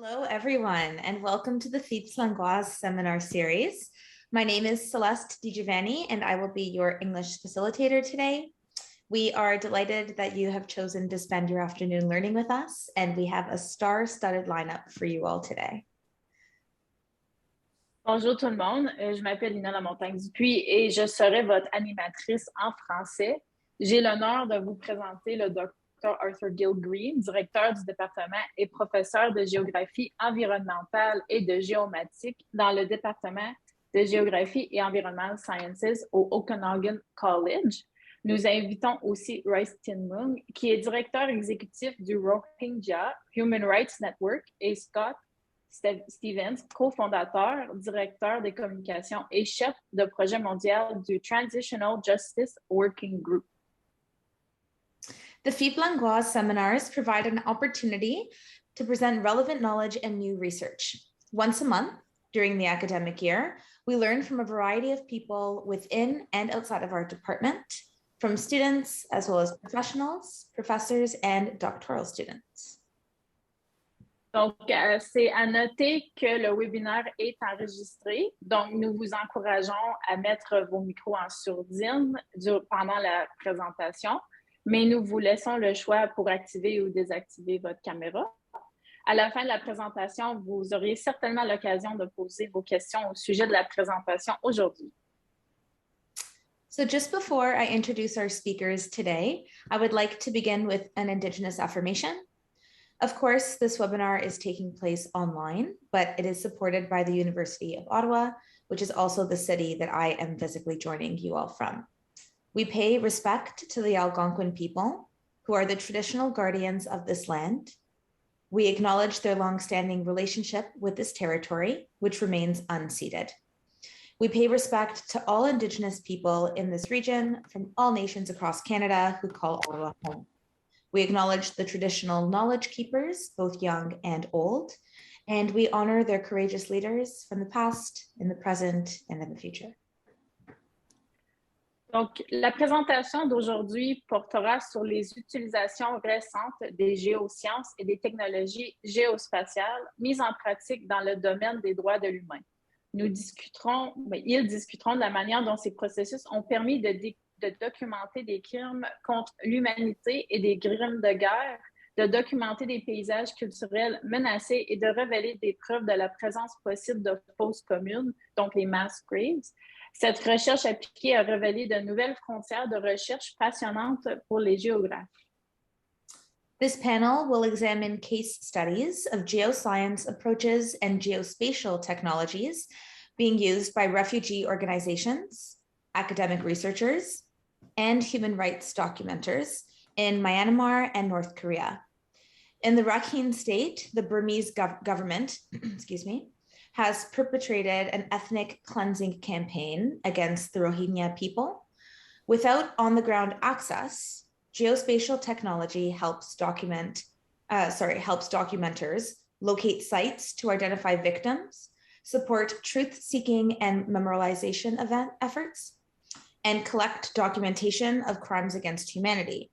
Hello, everyone, and welcome to the Philippe Langlois seminar series. My name is Celeste DiGiovanni, and I will be your English facilitator today. We are delighted that you have chosen to spend your afternoon learning with us, and we have a star-studded lineup for you all today. Bonjour tout le monde, je m'appelle Lina Lamontagne-Dupuis et je serai votre animatrice en français. J'ai l'honneur de vous présenter le Dr. Gill Green, directeur du département et professeur de géographie environnementale et de géomatique dans le département de géographie et environnemental sciences au Okanagan College. Nous invitons aussi Raïss Tinmaung, qui est directeur exécutif du Rohingyas Human Rights Network, et Scott Stevens, co-fondateur, directeur des communications et chef de projet mondial du Transitional Justice Working Group. The Philippe Langlois seminars provide an opportunity to present relevant knowledge and new research. Once a month during the academic year, we learn from a variety of people within and outside of our department, from students as well as professionals, professors, and doctoral students. Donc, c'est à noter que le webinaire est enregistré. Donc, nous vous encourageons à mettre vos micros en sourdine pendant la présentation, mais nous vous laissons le choix pour activer ou désactiver votre caméra. À la fin de la présentation, vous aurez certainement l'occasion de poser vos questions au sujet de la présentation aujourd'hui. So just before I introduce our speakers today, I would like to begin with an Indigenous affirmation. Of course, this webinar is taking place online, but it is supported by the University of Ottawa, which is also the city that I am physically joining you all from. We pay respect to the Algonquin people, who are the traditional guardians of this land. We acknowledge their longstanding relationship with this territory, which remains unceded. We pay respect to all Indigenous people in this region from all nations across Canada who call Ottawa home. We acknowledge the traditional knowledge keepers, both young and old, and we honor their courageous leaders from the past, in the present, and in the future. Donc, la présentation d'aujourd'hui portera sur les utilisations récentes des géosciences et des technologies géospatiales mises en pratique dans le domaine des droits de l'humain. Ils discuteront de la manière dont ces processus ont permis de documenter des crimes contre l'humanité et des crimes de guerre, de documenter des paysages culturels menacés et de révéler des preuves de la présence possible de fosses communes, donc les mass graves. Cette recherche appliquée a révélé de nouvelles frontières de recherche passionnantes pour les géographes. This panel will examine case studies of geoscience approaches and geospatial technologies being used by refugee organizations, academic researchers, and human rights documenters in Myanmar and North Korea. In the Rakhine State, the Burmese government, has perpetrated an ethnic cleansing campaign against the Rohingya people. Without on-the-ground access, geospatial technology helps documenters locate sites to identify victims, support truth-seeking and memorialization efforts, and collect documentation of crimes against humanity.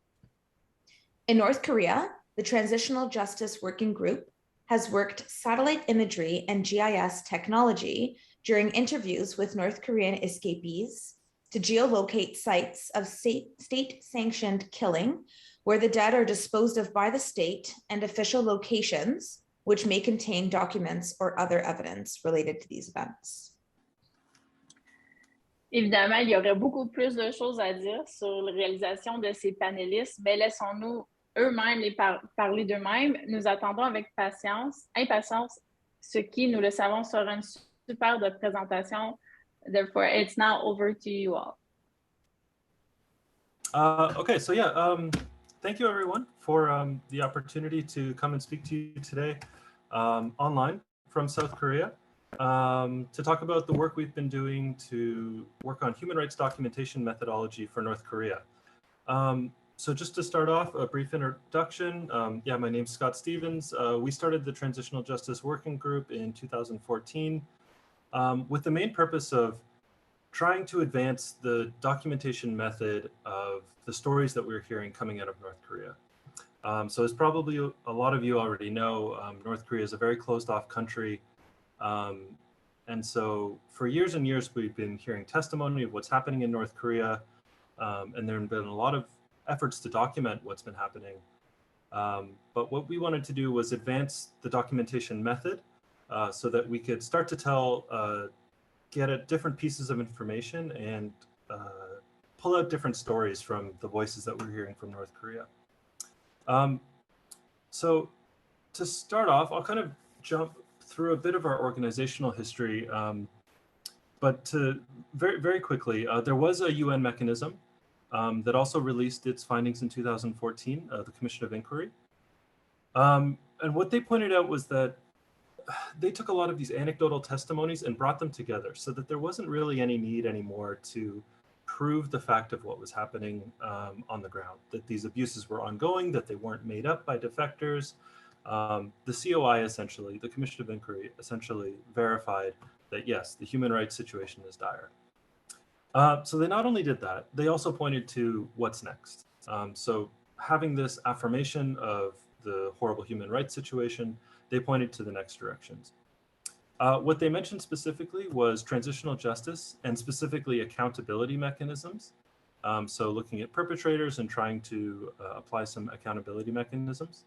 In North Korea, the Transitional Justice Working Group has worked satellite imagery and GIS technology during interviews with North Korean escapees to geolocate sites of state-sanctioned killing where the dead are disposed of by the state and official locations which may contain documents or other evidence related to these events. Évidemment, il y aurait beaucoup plus de choses à dire sur la réalisation de ces panélistes, mais laissons-nous eux-mêmes les parler d'eux-mêmes. Nous attendons avec impatience, ce qui, nous le savons, sera une superbe présentation. Therefore, it's now over to you all. Okay, so thank you everyone for the opportunity to come and speak to you today online from South Korea to talk about the work we've been doing to work on human rights documentation methodology for North Korea. So just to start off, a brief introduction. My name's Scott Stevens. We started the Transitional Justice Working Group in 2014 with the main purpose of trying to advance the documentation method of the stories that we're hearing coming out of North Korea. So as probably a lot of you already know, North Korea is a very closed off country. And so for years and years, we've been hearing testimony of what's happening in North Korea. And there have been a lot of efforts to document what's been happening. But what we wanted to do was advance the documentation method so that we could start to get at different pieces of information and pull out different stories from the voices that we're hearing from North Korea. So to start off, I'll kind of jump through a bit of our organizational history, but to very quickly, there was a UN mechanism that also released its findings in 2014, the Commission of Inquiry. And what they pointed out was that they took a lot of these anecdotal testimonies and brought them together so that there wasn't really any need anymore to prove the fact of what was happening on the ground, that these abuses were ongoing, that they weren't made up by defectors. The COI essentially, the Commission of Inquiry essentially verified that yes, the human rights situation is dire. So they not only did that, they also pointed to what's next. So having this affirmation of the horrible human rights situation, they pointed to the next directions. What they mentioned specifically was transitional justice and specifically accountability mechanisms. So looking at perpetrators and trying to apply some accountability mechanisms.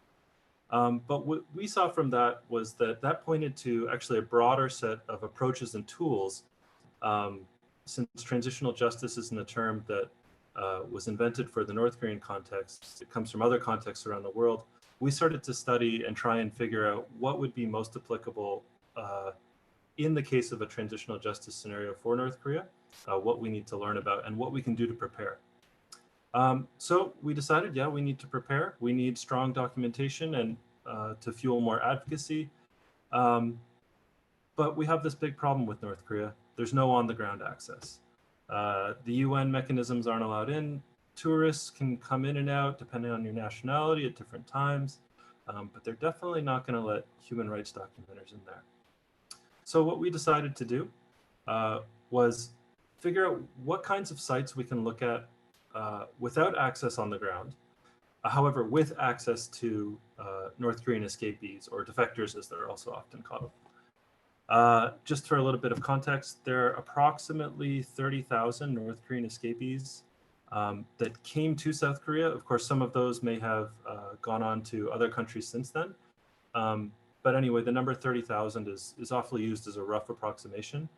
But what we saw from that was that pointed to actually a broader set of approaches and tools. Since transitional justice isn't a term that was invented for the North Korean context, it comes from other contexts around the world. We started to study and try and figure out what would be most applicable in the case of a transitional justice scenario for North Korea, what we need to learn about and what we can do to prepare. So we decided, yeah, we need to prepare. We need strong documentation and to fuel more advocacy. But we have this big problem with North Korea. There's no on-the-ground access. The UN mechanisms aren't allowed in. Tourists can come in and out depending on your nationality at different times, but they're definitely not going to let human rights documenters in there. So what we decided to do was figure out what kinds of sites we can look at without access on the ground, however, with access to North Korean escapees or defectors, as they're also often called. Just for a little bit of context, there are approximately 30,000 North Korean escapees that came to South Korea. Of course, some of those may have gone on to other countries since then. But anyway, the number 30,000 is awfully used as a rough approximation.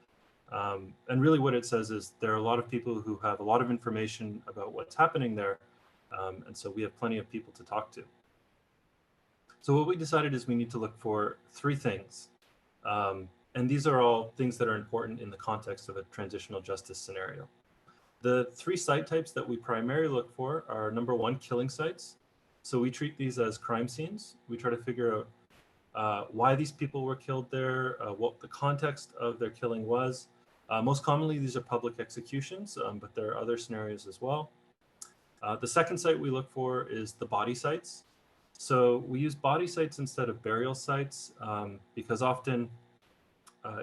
And really what it says is there are a lot of people who have a lot of information about what's happening there. And so we have plenty of people to talk to. So what we decided is we need to look for three things. And these are all things that are important in the context of a transitional justice scenario. The three site types that we primarily look for are, number one, killing sites. So we treat these as crime scenes. We try to figure out why these people were killed there, what the context of their killing was. Most commonly, these are public executions, but there are other scenarios as well. The second site we look for is the body sites. So we use body sites instead of burial sites because often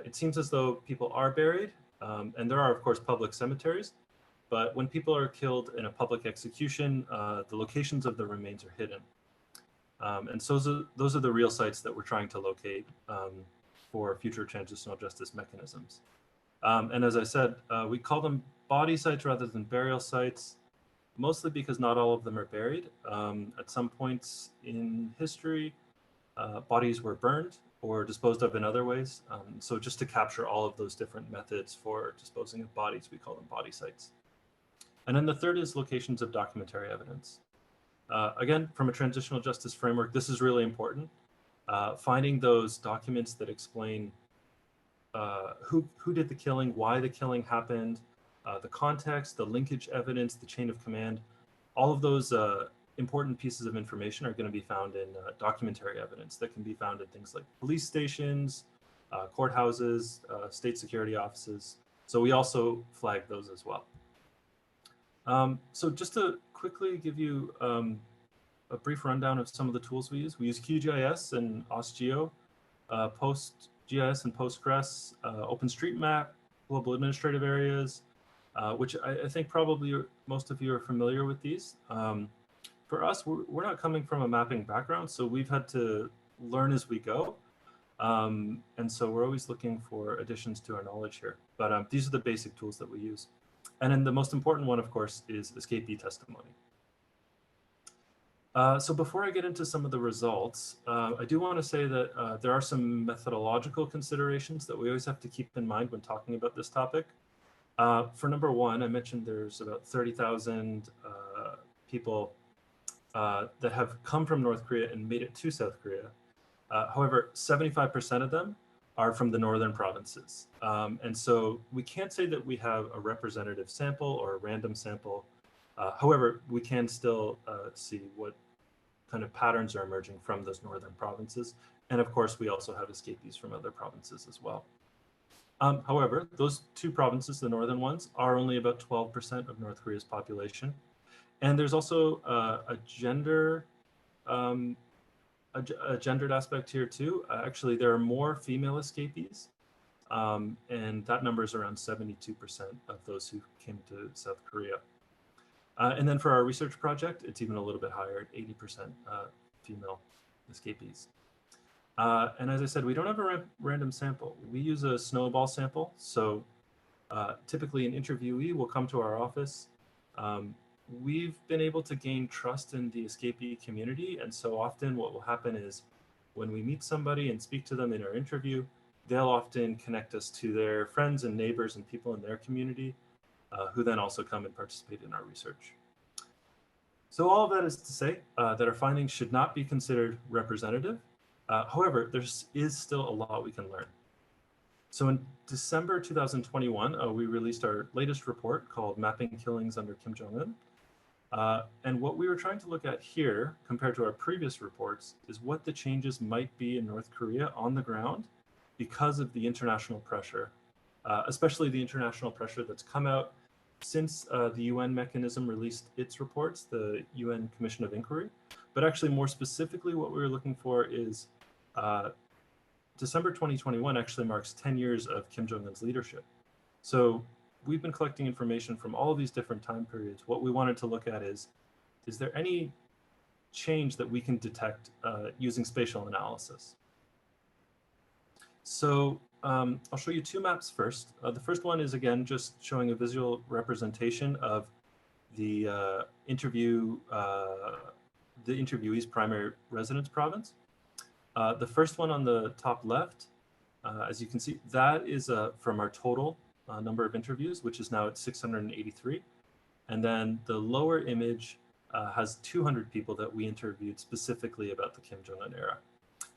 it seems as though people are buried, and there are, of course, public cemeteries. But when people are killed in a public execution, the locations of the remains are hidden. And so those are the real sites that we're trying to locate for future transitional justice mechanisms. And as I said, we call them body sites rather than burial sites, mostly because not all of them are buried. At some points in history, bodies were burned or disposed of in other ways. So just to capture all of those different methods for disposing of bodies, we call them body sites. And then the third is locations of documentary evidence. Again, from a transitional justice framework, this is really important. Finding those documents that explain who did the killing, why the killing happened, the context, the linkage evidence, the chain of command, all of those important pieces of information are going to be found in documentary evidence that can be found in things like police stations, courthouses, state security offices. So we also flag those as well. So just to quickly give you a brief rundown of some of the tools we use QGIS and OSGeo, PostGIS and Postgres, OpenStreetMap, global administrative areas, which I think probably most of you are familiar with these. for us, we're not coming from a mapping background, so we've had to learn as we go. And so we're always looking for additions to our knowledge here. But these are the basic tools that we use. And then the most important one, of course, is escapee testimony. So before I get into some of the results, I do want to say that there are some methodological considerations that we always have to keep in mind when talking about this topic. For number one, I mentioned there's about 30,000 people that have come from North Korea and made it to South Korea. However, 75% of them are from the northern provinces. And so we can't say that we have a representative sample or a random sample. However, we can still see what kind of patterns are emerging from those northern provinces. And of course, we also have escapees from other provinces as well. However, those two provinces, the northern ones, are only about 12% of North Korea's population. And there's also a gendered aspect here too. Actually, there are more female escapees, and that number is around 72% of those who came to South Korea. And then for our research project, it's even a little bit higher at 80% female escapees. And as I said, we don't have a random sample. We use a snowball sample. So typically an interviewee will come to our office. We've been able to gain trust in the escapee community. And so often what will happen is when we meet somebody and speak to them in our interview, they'll often connect us to their friends and neighbors and people in their community who then also come and participate in our research. So all of that is to say that our findings should not be considered representative. However, there is still a lot we can learn. So in December 2021, we released our latest report called Mapping Killings Under Kim Jong-un. And what we were trying to look at here, compared to our previous reports, is what the changes might be in North Korea on the ground because of the international pressure, especially the international pressure that's come out since the UN mechanism released its reports, the UN Commission of Inquiry. But actually, more specifically, what we were looking for is December 2021 actually marks 10 years of Kim Jong-un's leadership. So we've been collecting information from all of these different time periods. What we wanted to look at is there any change that we can detect using spatial analysis? So I'll show you two maps first. The first one is, again, just showing a visual representation of the interviewee's primary residence province. The first one on the top left, as you can see, that is from our total number of interviews, which is now at 683. And then the lower image has 200 people that we interviewed specifically about the Kim Jong-un era.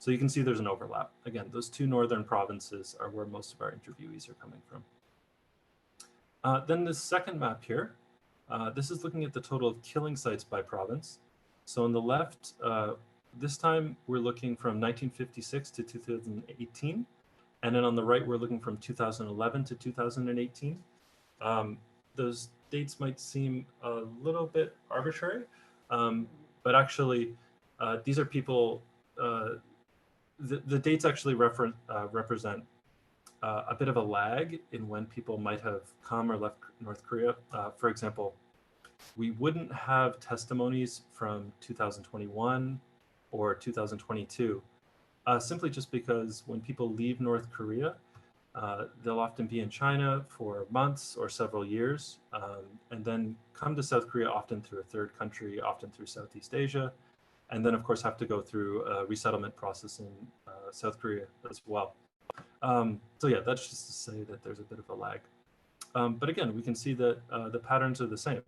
So you can see there's an overlap. Again, those two northern provinces are where most of our interviewees are coming from. Then the second map here, this is looking at the total of killing sites by province. So on the left, this time we're looking from 1956 to 2018. And then on the right, we're looking from 2011 to 2018. Those dates might seem a little bit arbitrary, but actually these are people, the dates actually represent a bit of a lag in when people might have come or left North Korea. For example, we wouldn't have testimonies from 2021 or 2022, simply just because when people leave North Korea, they'll often be in China for months or several years, and then come to South Korea, often through a third country, often through Southeast Asia, and then of course have to go through a resettlement process in South Korea as well. So yeah, that's just to say that there's a bit of a lag. But again, we can see that the patterns are the same.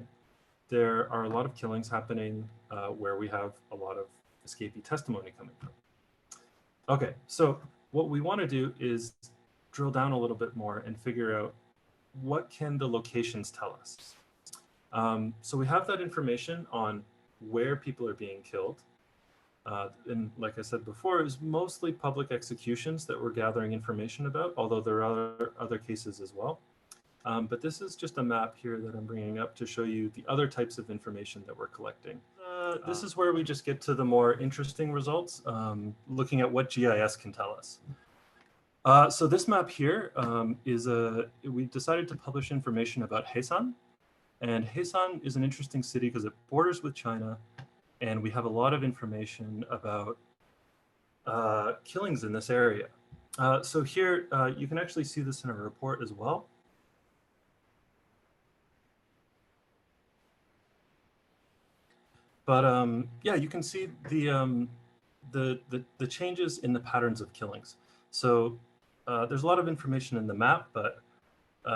There are a lot of killings happening where we have a lot of escapee testimony coming from. Okay, so what we want to do is drill down a little bit more and figure out what can the locations tell us. So we have that information on where people are being killed. And like I said before, it was mostly public executions that we're gathering information about, although there are other cases as well. But this is just a map here that I'm bringing up to show you the other types of information that we're collecting. This is where we just get to the more interesting results, looking at what GIS can tell us. So this map here we decided to publish information about Haesan. And Haesan is an interesting city because it borders with China. and we have a lot of information about killings in this area. So here, you can actually see this in our report as well. But yeah, you can see the changes in the patterns of killings. So there's a lot of information in the map, but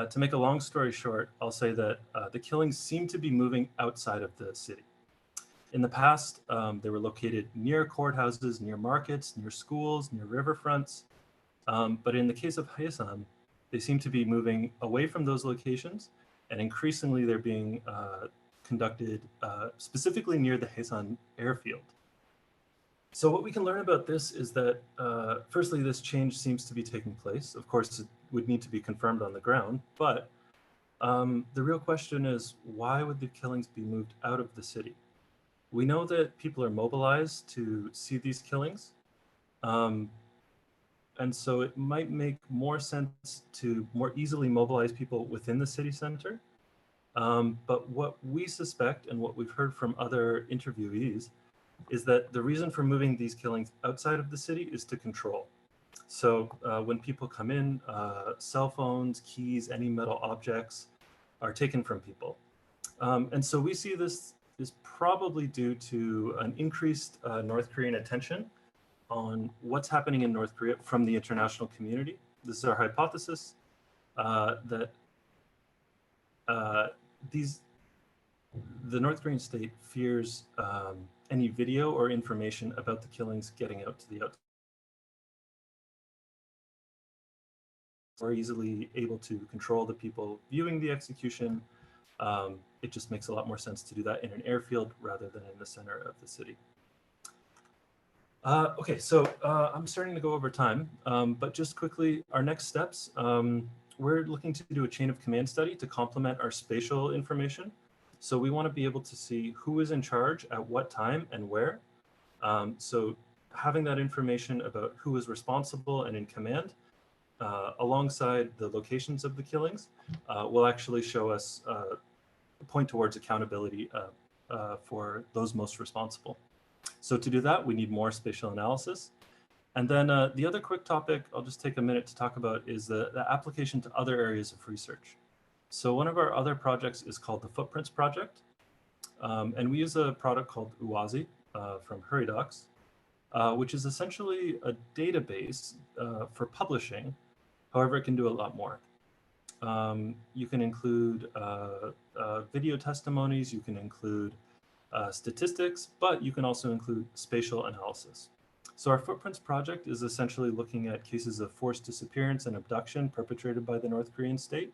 to make a long story short, I'll say that the killings seem to be moving outside of the city. In the past, they were located near courthouses, near markets, near schools, near riverfronts. But in the case of Haesan, they seem to be moving away from those locations, and increasingly they're being conducted specifically near the Haesan airfield. So what we can learn about this is that, firstly, this change seems to be taking place. Of course, it would need to be confirmed on the ground, but the real question is, why would the killings be moved out of the city? We know that people are mobilized to see these killings. And so it might make more sense to more easily mobilize people within the city center. But what we suspect and what we've heard from other interviewees is that the reason for moving these killings outside of the city is to control. So when people come in, cell phones, keys, any metal objects are taken from people. And so we see this is probably due to an increased North Korean attention on what's happening in North Korea from the international community. This is our hypothesis that the North Korean state fears any video or information about the killings getting out to the outside. We're easily able to control the people viewing the execution. It just makes a lot more sense to do that in an airfield rather than in the center of the city. Okay, so I'm starting to go over time, but just quickly, our next steps, we're looking to do a chain of command study to complement our spatial information. So we want to be able to see who is in charge at what time and where. So having that information about who is responsible and in command alongside the locations of the killings will actually show us, point towards accountability for those most responsible. So to do that, we need more spatial analysis. And then the other quick topic I'll just take a minute to talk about is the application to other areas of research. So one of our other projects is called the Footprints Project. And we use a product called Uwazi from HurryDocs, which is essentially a database for publishing. However, it can do a lot more. You can include video testimonies, you can include statistics, but you can also include spatial analysis. So our Footprints project is essentially looking at cases of forced disappearance and abduction perpetrated by the North Korean state.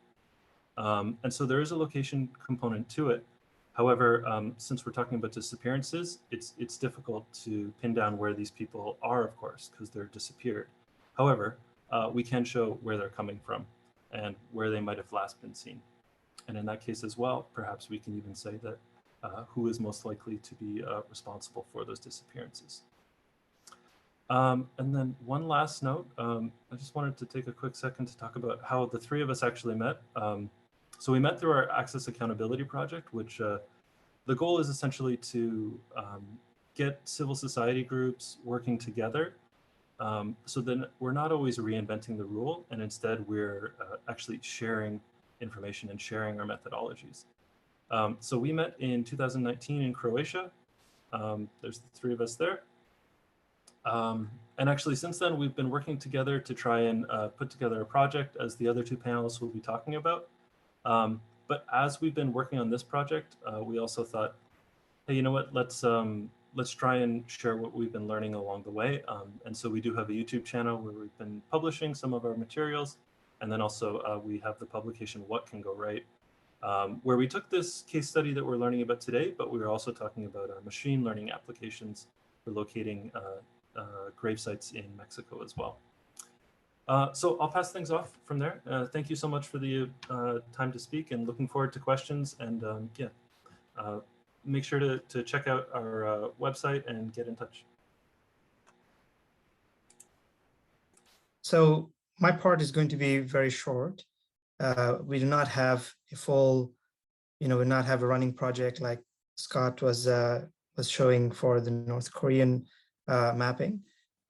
And so there is a location component to it. However, since we're talking about disappearances, it's difficult to pin down where these people are, of course, because they're disappeared. However, we can show where they're coming from and where they might have last been seen. And in that case as well, perhaps we can even say that who is most likely to be responsible for those disappearances. And then one last note, I just wanted to take a quick second to talk about how the three of us actually met. So we met through our Access Accountability Project, which the goal is essentially to get civil society groups working together so then we're not always reinventing the rule, and instead we're actually sharing information and sharing our methodologies. So we met in 2019 in Croatia. There's the three of us there. And actually since then we've been working together to try and put together a project, as the other two panelists will be talking about. But as we've been working on this project, we also thought, hey, you know what, let's try and share what we've been learning along the way. And so we do have a YouTube channel where we've been publishing some of our materials. And then also we have the publication, What Can Go Right, where we took this case study that we're learning about today, but we were also talking about machine learning applications for locating grave sites in Mexico as well. So I'll pass things off from there. Thank you so much for the time to speak, and looking forward to questions. And yeah, make sure to check out our website and get in touch. So my part is going to be very short. We do not have a full, we not have a running project like Scott was was showing for the North Korean mapping.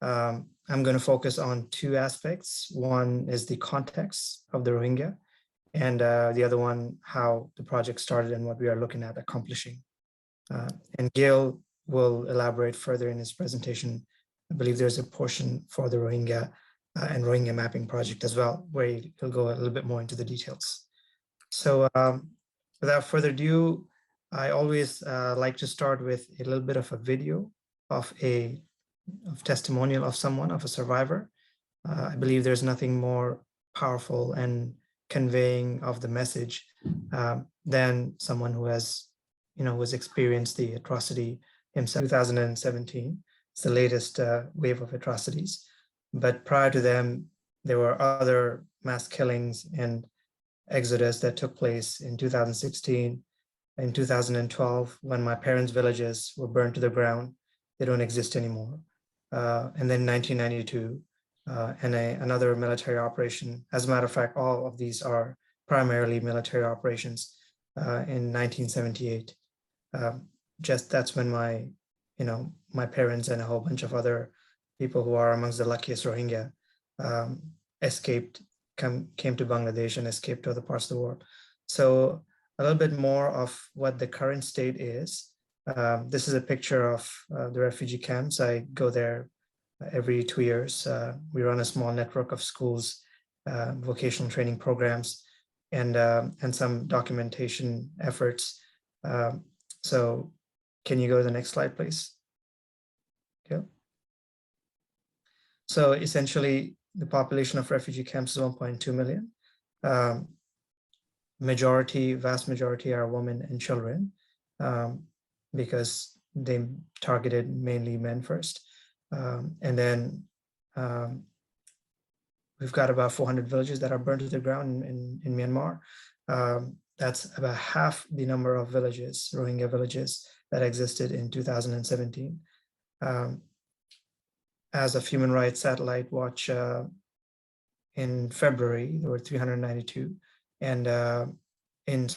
I'm going to focus on two aspects. One is the context of the Rohingya, and the other one, how the project started and what we are looking at accomplishing. And Gill will elaborate further in his presentation. I believe there's a portion for the Rohingya and Rohingya mapping project as well, where he'll go a little bit more into the details. So without further ado, I always like to start with a little bit of a video of testimonial of someone, of a survivor. I believe there's nothing more powerful and conveying of the message than someone who has, who has experienced the atrocity himself. 2017, it's the latest wave of atrocities. But prior to them, there were other mass killings and exodus that took place in 2016, in 2012, when my parents' villages were burned to the ground. They don't exist anymore. And then 1992, and another military operation. As a matter of fact, all of these are primarily military operations in 1978. Just that's when my parents and a whole bunch of other people who are amongst the luckiest Rohingya escaped, came to Bangladesh and escaped to other parts of the world. So a little bit more of what the current state is. This is a picture of the refugee camps. I go there every 2 years. We run a small network of schools, vocational training programs, and some documentation efforts. So can you go to the next slide, please? Okay. So essentially, the population of refugee camps is 1.2 million. Vast majority are women and children, because they targeted mainly men first. And then we've got about 400 villages that are burned to the ground in Myanmar. That's about half the number of villages, Rohingya villages, that existed in 2017. As of Human Rights Satellite Watch, in February, there were 392, and in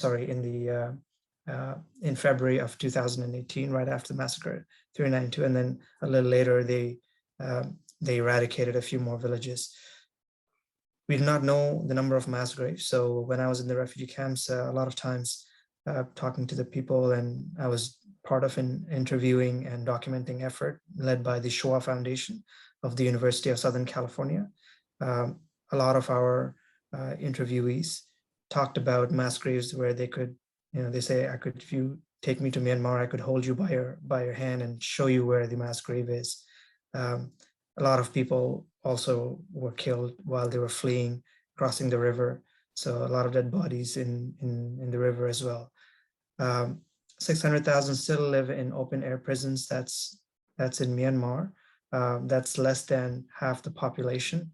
February of 2018, right after the massacre, 392, and then a little later they eradicated a few more villages. We do not know the number of mass graves. So when I was in the refugee camps, a lot of times talking to the people, and I was part of an interviewing and documenting effort led by the Shoah Foundation of the University of Southern California. A lot of our interviewees talked about mass graves where they could, they say, if you take me to Myanmar, I could hold you by your hand and show you where the mass grave is. A lot of people also were killed while they were fleeing, crossing the river. So a lot of dead bodies in the river as well. 600,000 still live in open air prisons. That's in Myanmar. That's less than half the population,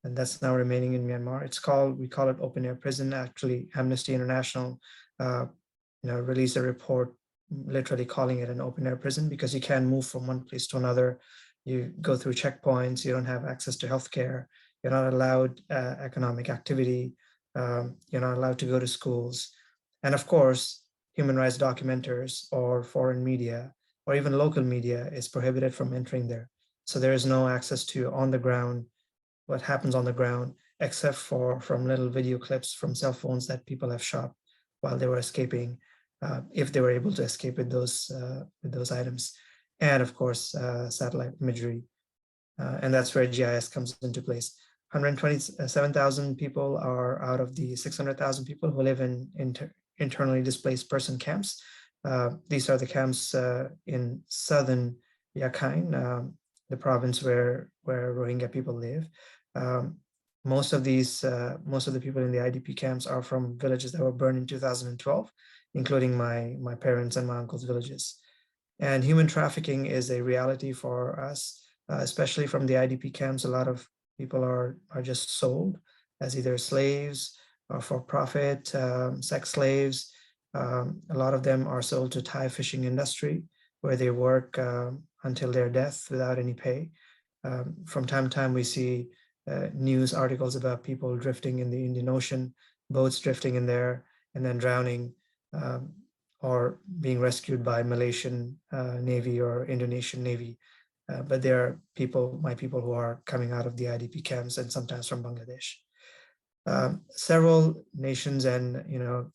and that's now remaining in Myanmar. We call it open air prison. Actually, Amnesty International, released a report literally calling it an open air prison because you can't move from one place to another. You go through checkpoints. You don't have access to healthcare. You're not allowed economic activity. You're not allowed to go to schools. And of course, human rights documenters or foreign media or even local media is prohibited from entering there. So there is no access to on the ground, what happens on the ground, except from little video clips from cell phones that people have shot while they were escaping, if they were able to escape with those items. And of course, satellite imagery. And that's where GIS comes into place. 127,000 people are out of the 600,000 people who live in internally displaced person camps. These are the camps in southern Rakhine, the province where Rohingya people live. Most of the people in the IDP camps are from villages that were burned in 2012, including my parents and my uncle's villages. And human trafficking is a reality for us, especially from the IDP camps. A lot of people are just sold as either slaves or for profit, sex slaves. A lot of them are sold to Thai fishing industry, where they work until their death without any pay. From time to time, we see news articles about people drifting in the Indian Ocean, boats drifting in there and then drowning. or being rescued by Malaysian Navy or Indonesian Navy. But there are my people who are coming out of the IDP camps and sometimes from Bangladesh. Several nations and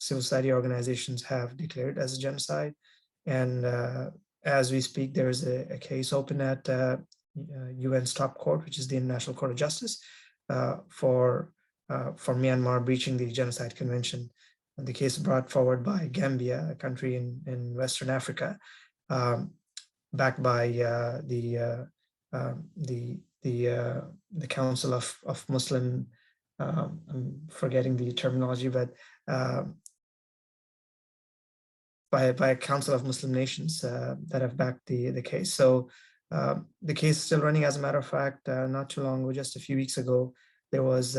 civil society organizations have declared as a genocide, and as we speak, there is a case open at UN's top court, which is the International Court of Justice, for Myanmar breaching the Genocide Convention. And the case brought forward by Gambia, a country in Western Africa, backed by the Council of Muslim. I'm forgetting the terminology, but by a Council of Muslim Nations that have backed the case. So the case is still running. As a matter of fact, not too long ago, just a few weeks ago, there was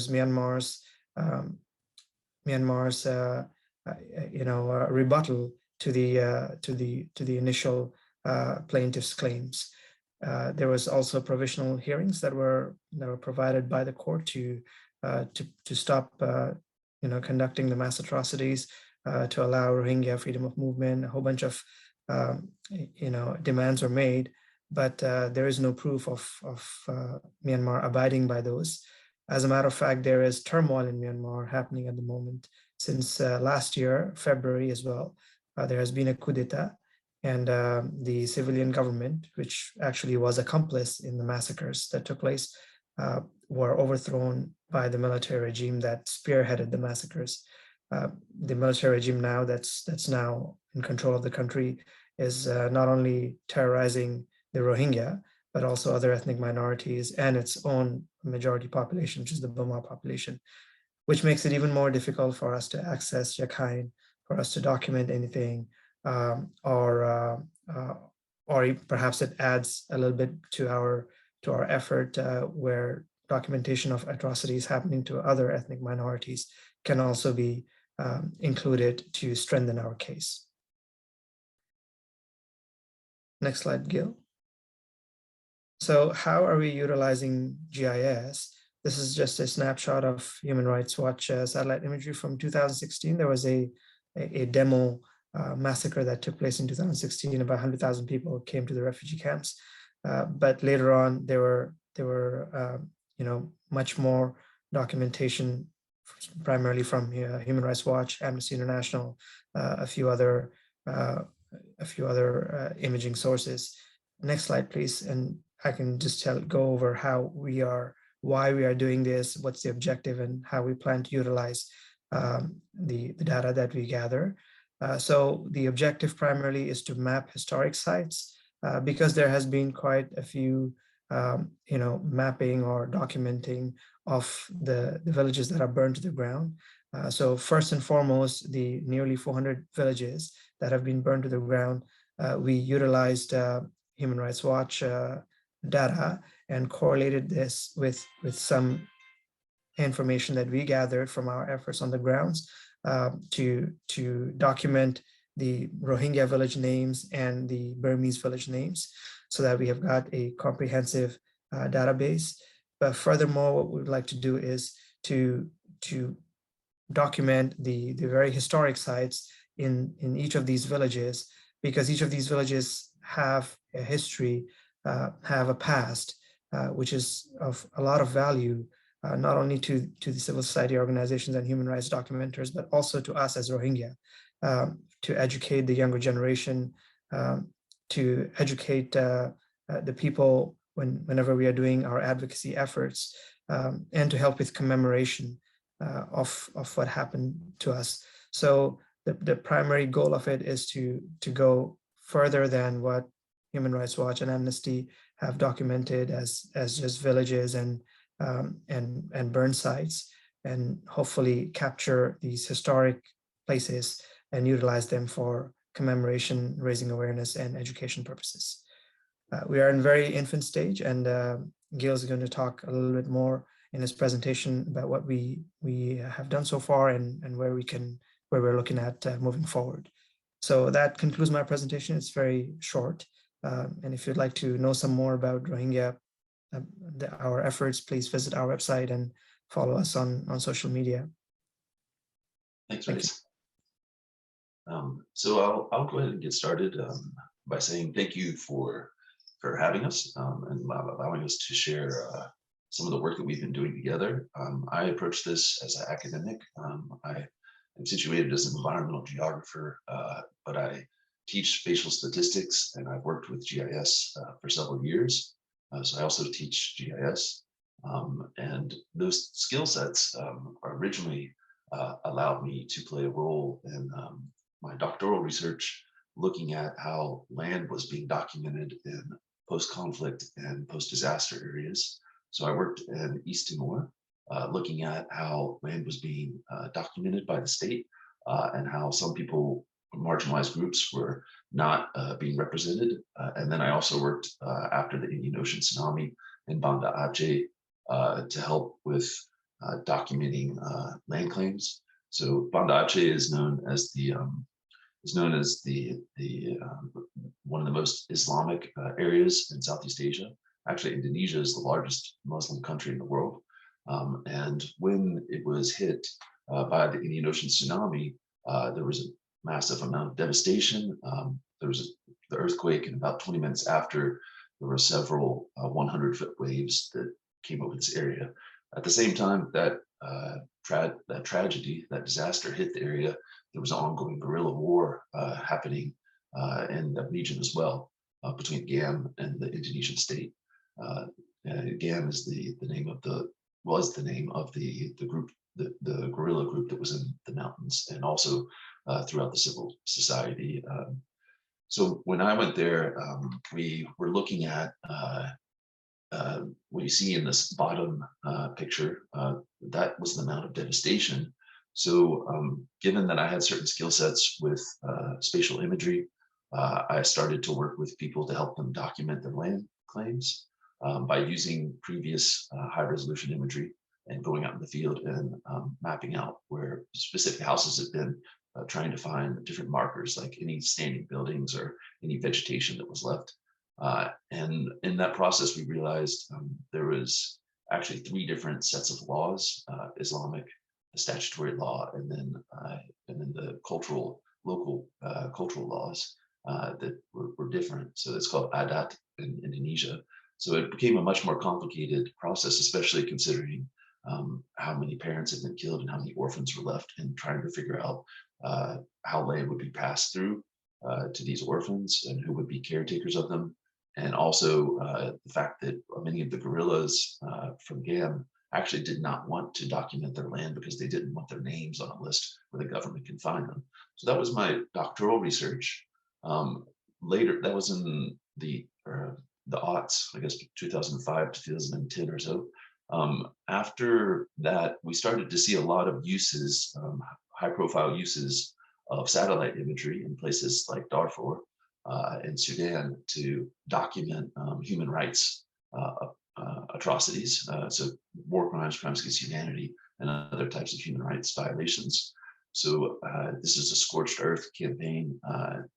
Myanmar's rebuttal to the initial plaintiff's claims. There was also provisional hearings that were provided by the court to stop conducting the mass atrocities, to allow Rohingya freedom of movement. A whole bunch of demands were made, but there is no proof of Myanmar abiding by those. As a matter of fact, there is turmoil in Myanmar happening at the moment. Since last year, February as well, there has been a coup d'etat, and the civilian government, which actually was accomplice in the massacres that took place, were overthrown by the military regime that spearheaded the massacres. The military regime now that's now in control of the country is not only terrorizing the Rohingya, but also other ethnic minorities and its own majority population, which is the Burma population, which makes it even more difficult for us to access Rakhine, for us to document anything, or perhaps it adds a little bit to our effort, where documentation of atrocities happening to other ethnic minorities can also be included to strengthen our case. Next slide, Gill. So how are we utilizing GIS? This is just a snapshot of Human Rights Watch satellite imagery from 2016. There was a demo massacre that took place in 2016. About 100,000 people came to the refugee camps, but later on there were much more documentation, primarily from Human Rights Watch, Amnesty International, a few other imaging sources. Next slide, please. And I can just go over why we are doing this, what's the objective, and how we plan to utilize the data that we gather. So the objective primarily is to map historic sites, because there has been quite a few mapping or documenting of the villages that are burned to the ground. So first and foremost, the nearly 400 villages that have been burned to the ground, we utilized Human Rights Watch data and correlated this with some information that we gathered from our efforts on the grounds, to document the Rohingya village names and the Burmese village names, so that we have got a comprehensive database. But furthermore, what we would like to do is to document the very historic sites in each of these villages, because each of these villages have a history, have a past, which is of a lot of value, not only to the civil society organizations and human rights documenters, but also to us as Rohingya, to educate the younger generation, to educate the people whenever we are doing our advocacy efforts, and to help with commemoration of what happened to us. So the primary goal of it is to go further than what Human Rights Watch and Amnesty have documented as just villages and burn sites, and hopefully capture these historic places and utilize them for commemoration, raising awareness, and education purposes. We are in very infant stage, and Gill is going to talk a little bit more in his presentation about what we have done so far and where we're looking at moving forward. So that concludes my presentation. It's very short. And if you'd like to know some more about Rohingya, our efforts, please visit our website and follow us on social media. Thanks, Raïss. So I'll go ahead and get started by saying thank you for having us and allowing us to share some of the work that we've been doing together. I approach this as an academic. I am situated as an environmental geographer, but I teach spatial statistics, and I've worked with GIS for several years. So I also teach GIS, and those skill sets originally allowed me to play a role in my doctoral research, looking at how land was being documented in post-conflict and post-disaster areas. So I worked in East Timor, looking at how land was being documented by the state and how some people, marginalized groups, were not being represented. And then I also worked after the Indian Ocean tsunami in Banda Aceh to help with documenting land claims. So Banda Aceh is known as the one of the most Islamic areas in Southeast Asia. Actually, Indonesia is the largest Muslim country in the world. And when it was hit by the Indian Ocean tsunami, there was a massive amount of devastation. There was the earthquake, and about 20 minutes after, there were several 100-foot waves that came over this area. At the same time that tragedy, that disaster hit the area, there was an ongoing guerrilla war happening in the region as well, between GAM and the Indonesian state. GAM is the name of the group, the guerrilla group that was in the mountains, and also throughout the civil society. So when I went there, we were looking at what you see in this bottom picture. That was the amount of devastation. So given that I had certain skill sets with spatial imagery, I started to work with people to help them document their land claims by using previous high resolution imagery and going out in the field and mapping out where specific houses have been, trying to find different markers like any standing buildings or any vegetation that was left. And in that process, we realized there was actually 3 different sets of laws: Islamic, the statutory law, and then the local cultural laws that were different. So it's called adat in Indonesia. So it became a much more complicated process, especially considering how many parents had been killed and how many orphans were left, and trying to figure out how land would be passed through to these orphans and who would be caretakers of them. And also the fact that many of the guerrillas from GAM actually did not want to document their land because they didn't want their names on a list where the government can find them. So that was my doctoral research. Later, that was in the aughts, I guess 2005 to 2010 or so. After that, we started to see a lot of uses, high-profile uses of satellite imagery in places like Darfur and Sudan to document human rights atrocities, so war crimes, crimes against humanity, and other types of human rights violations. So this is a scorched earth campaign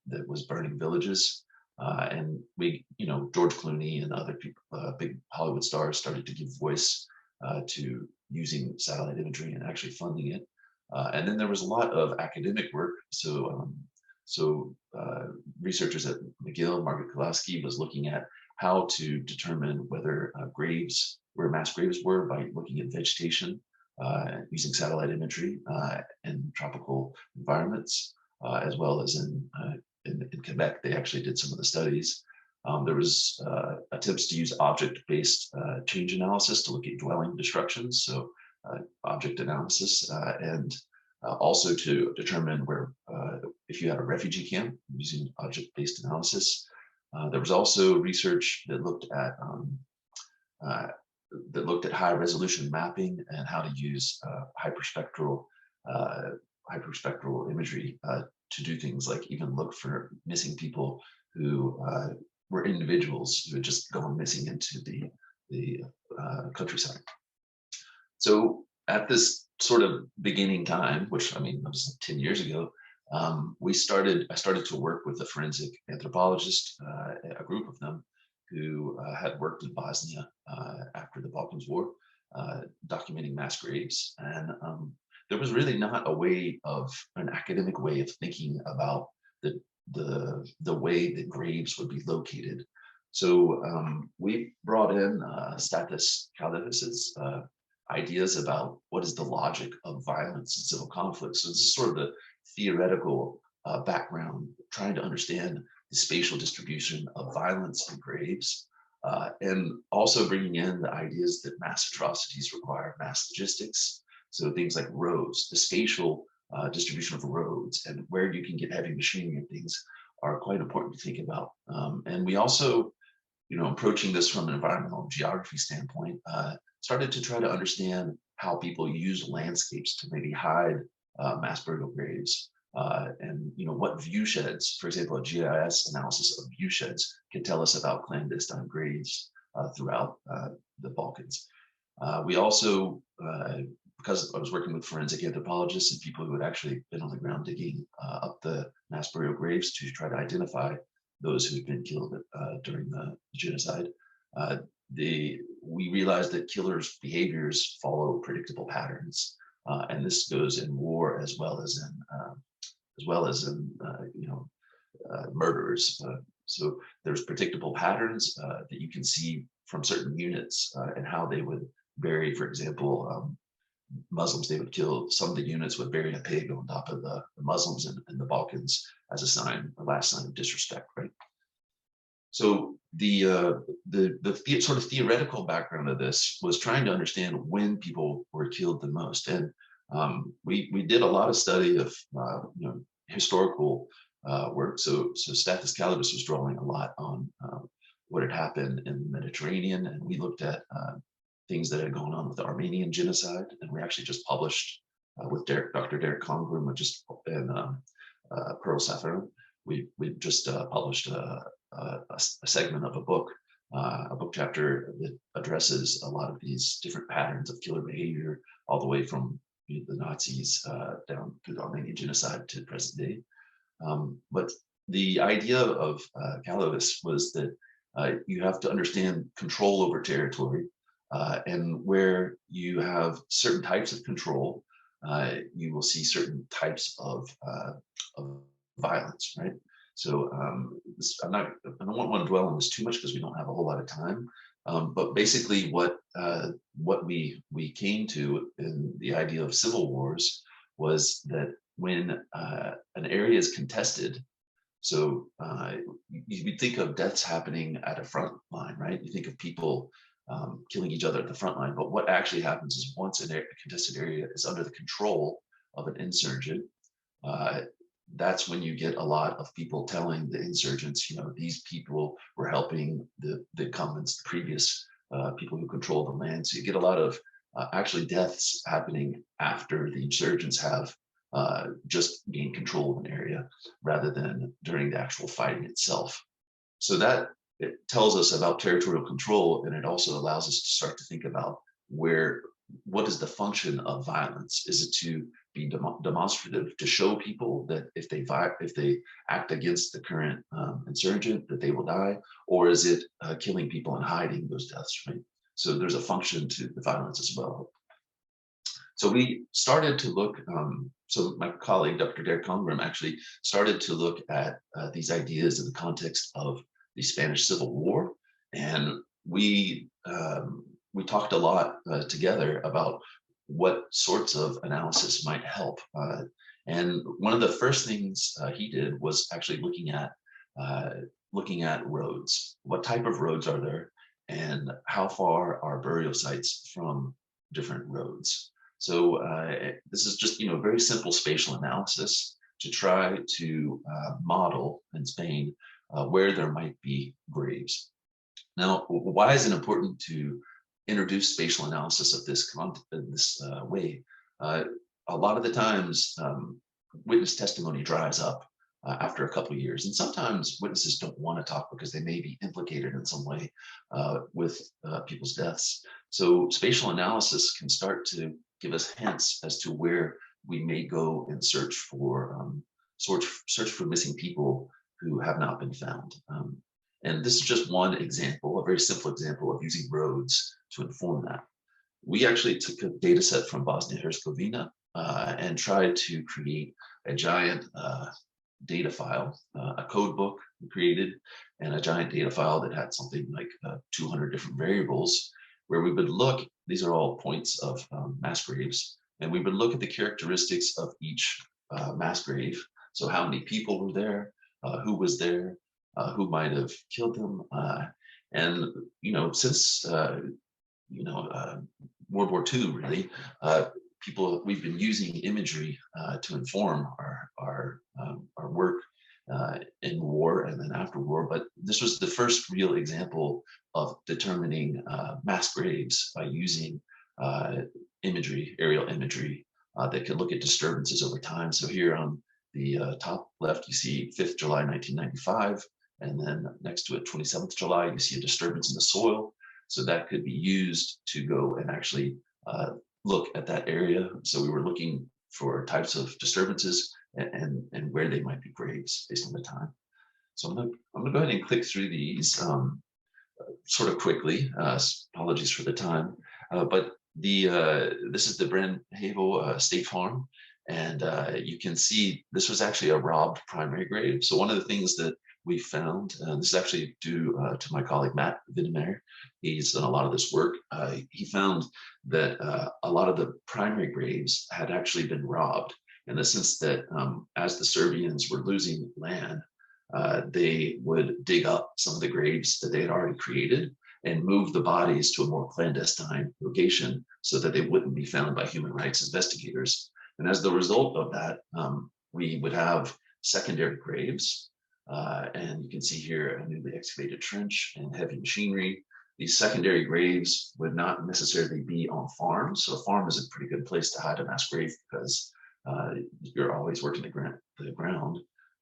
that was burning villages. And we, George Clooney and other people, big Hollywood stars, started to give voice to using satellite imagery and actually funding it. And then there was a lot of academic work. So researchers at McGill, Margaret Kowalski, was looking at how to determine whether where mass graves were by looking at vegetation, using satellite imagery in tropical environments, as well as in Quebec. They actually did some of the studies. There was attempts to use object-based change analysis to look at dwelling destructions, so object analysis, and also to determine where, if you had a refugee camp, using object-based analysis. There was also research that looked at high-resolution mapping and how to use hyperspectral imagery to do things like even look for missing people who were individuals who had just gone missing into the countryside. So at this sort of beginning time, which, I mean, that was 10 years ago, I started to work with a forensic anthropologist, a group of them who had worked in Bosnia after the Balkans War, documenting mass graves. And there was really not an academic way of thinking about the way that graves would be located. So we brought in Stathis Kallis's ideas about what is the logic of violence and civil conflict. So this is sort of the theoretical background, trying to understand the spatial distribution of violence in graves, and also bringing in the ideas that mass atrocities require mass logistics. So things like roads, the spatial distribution of roads and where you can get heavy machinery and things are quite important to think about. And we also, approaching this from an environmental geography standpoint, started to try to understand how people use landscapes to maybe hide mass burial graves. And what view sheds, for example, a GIS analysis of view sheds can tell us about clandestine graves throughout the Balkans. We also, because I was working with forensic anthropologists and people who had actually been on the ground digging up the mass burial graves to try to identify those who had been killed during the genocide, we realized that killers' behaviors follow predictable patterns, and this goes in war as well as in murderers. So there's predictable patterns that you can see from certain units and how they would bury, for example, Muslims. They would kill, some of the units would bury a pig on top of the Muslims in the Balkans as a last sign of disrespect, right? So the sort of theoretical background of this was trying to understand when people were killed the most. And we did a lot of study of historical work. So Stathis Kallis was drawing a lot on what had happened in the Mediterranean, and we looked at things that had gone on with the Armenian genocide, and we actually just published with Dr. Derek Congram, just in Pearl Safaran. We just published a segment of a book chapter that addresses a lot of these different patterns of killer behavior, all the way from the Nazis down through the Armenian genocide to present day. But the idea of Kallis was that you have to understand control over territory, and where you have certain types of control, you will see certain types of violence, right? So I don't want to dwell on this too much because we don't have a whole lot of time. But basically, what we came to in the idea of civil wars was that when an area is contested, so you think of deaths happening at a front line, right? You think of people killing each other at the front line, but what actually happens is once a contested area is under the control of an insurgent, that's when you get a lot of people telling the insurgents, these people were helping the incumbents, the previous people who control the land. So you get a lot of actually deaths happening after the insurgents have just gained control of an area rather than during the actual fighting itself. So that it tells us about territorial control, and it also allows us to start to think about what is the function of violence? Is it to be demonstrative, to show people that if they act against the current insurgent, that they will die, or is it killing people and hiding those deaths? Right. So there's a function to the violence as well. So we started to look. So my colleague, Dr. Derek Congram, actually started to look at these ideas in the context of the Spanish Civil War, and we talked a lot together about what sorts of analysis might help. And one of the first things he did was actually looking at roads. What type of roads are there, and how far are burial sites from different roads? So this is just very simple spatial analysis to try to model in Spain where there might be graves. Now, why is it important to introduce spatial analysis of this way? A lot of the times, witness testimony dries up after a couple of years, and sometimes witnesses don't want to talk because they may be implicated in some way with people's deaths. So spatial analysis can start to give us hints as to where we may go and search for missing people who have not been found. And this is just one example, a very simple example of using roads to inform that. We actually took a data set from Bosnia-Herzegovina and tried to create a giant data file, a code book created, and a giant data file that had something like 200 different variables, where we would look, these are all points of mass graves, and we would look at the characteristics of each mass grave. So how many people were there, who was there, who might have killed them, and since World War II, really, we've been using imagery to inform our work in war and then after war. But this was the first real example of determining mass graves by using imagery, aerial imagery that could look at disturbances over time. So here on the top left, you see 5th July 1995, and then next to it, 27th July, you see a disturbance in the soil. So that could be used to go and actually look at that area. So we were looking for types of disturbances and where they might be graves based on the time. So I'm gonna go ahead and click through these sort of quickly. Apologies for the time, but this is the Brandhavel State Farm, and you can see this was actually a robbed primary grave. So one of the things that we found, and this is actually due to my colleague Matt Videmeyer, he's done a lot of this work. He found that a lot of the primary graves had actually been robbed, in the sense that as the Serbians were losing land, they would dig up some of the graves that they had already created and move the bodies to a more clandestine location so that they wouldn't be found by human rights investigators. And as the result of that, we would have secondary graves. And you can see here a newly excavated trench and heavy machinery. These secondary graves would not necessarily be on farms. So a farm is a pretty good place to hide a mass grave because you're always working the ground.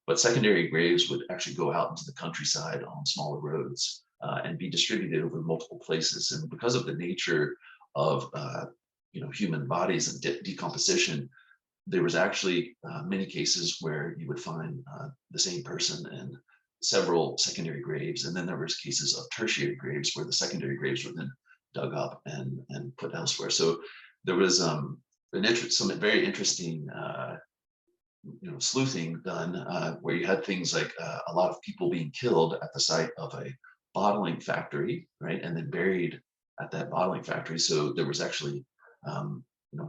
But secondary graves would actually go out into the countryside on smaller roads and be distributed over multiple places. And because of the nature of human bodies and decomposition, there was actually many cases where you would find the same person in several secondary graves. And then there was cases of tertiary graves where the secondary graves were then dug up and put elsewhere. So there was some very interesting sleuthing done where you had things like a lot of people being killed at the site of a bottling factory, right? And then buried at that bottling factory. So there was actually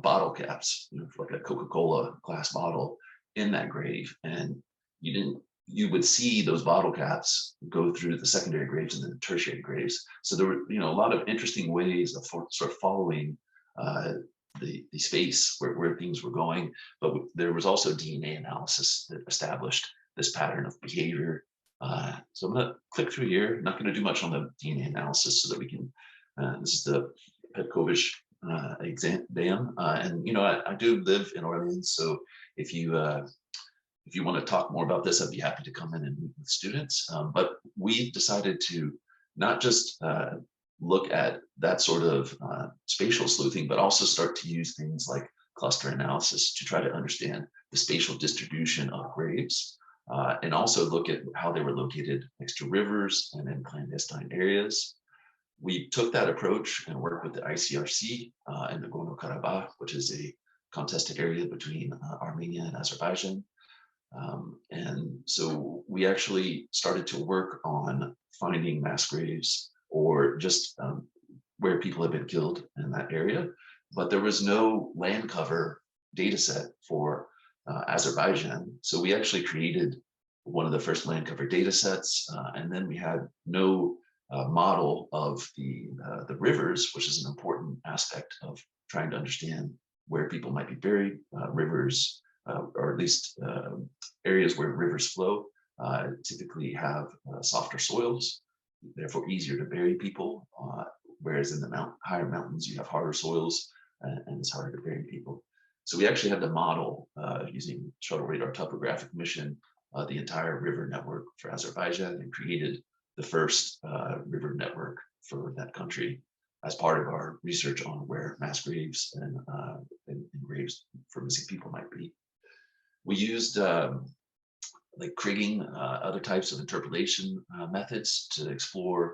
bottle caps, like a Coca-Cola glass bottle in that grave, and you would see those bottle caps go through the secondary graves and then the tertiary graves. So there were a lot of interesting ways of sort of following the space where things were going, but there was also DNA analysis that established this pattern of behavior. So I'm going to click through here. I'm not going to do much on the DNA analysis so that we can. This is the Petkovic exam dam, and I do live in Orleans, so if you want to talk more about this, I'd be happy to come in and meet with students. But we decided to not just look at that sort of spatial sleuthing, but also start to use things like cluster analysis to try to understand the spatial distribution of graves, and also look at how they were located next to rivers and in clandestine areas. We took that approach and worked with the ICRC in the Nagorno-Karabakh, which is a contested area between Armenia and Azerbaijan. And so we actually started to work on finding mass graves or just where people have been killed in that area. But there was no land cover data set for Azerbaijan. So we actually created one of the first land cover data sets, and then we had no model of the rivers, which is an important aspect of trying to understand where people might be buried. Rivers, or at least areas where rivers flow, typically have softer soils, therefore easier to bury people, whereas in the higher mountains, you have harder soils and it's harder to bury people. So we actually had to model using shuttle radar topographic mission the entire river network for Azerbaijan, and created the first river network for that country as part of our research on where mass graves and graves for missing people might be. We used like kriging, other types of interpolation methods to explore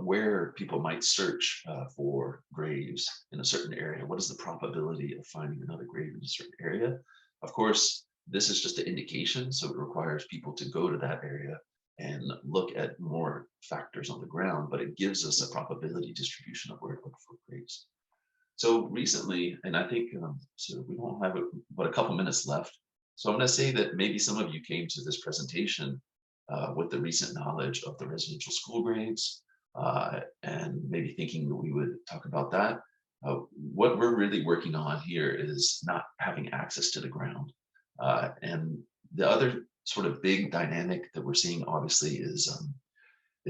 where people might search for graves in a certain area. What is the probability of finding another grave in a certain area? Of course, this is just an indication, so it requires people to go to that area and look at more factors on the ground, but it gives us a probability distribution of where to look for graves. So recently, and I think, so we don't have but a couple minutes left. So I'm going to say that maybe some of you came to this presentation with the recent knowledge of the residential school graves, and maybe thinking that we would talk about that. What we're really working on here is not having access to the ground. And the other sort of big dynamic that we're seeing, obviously, is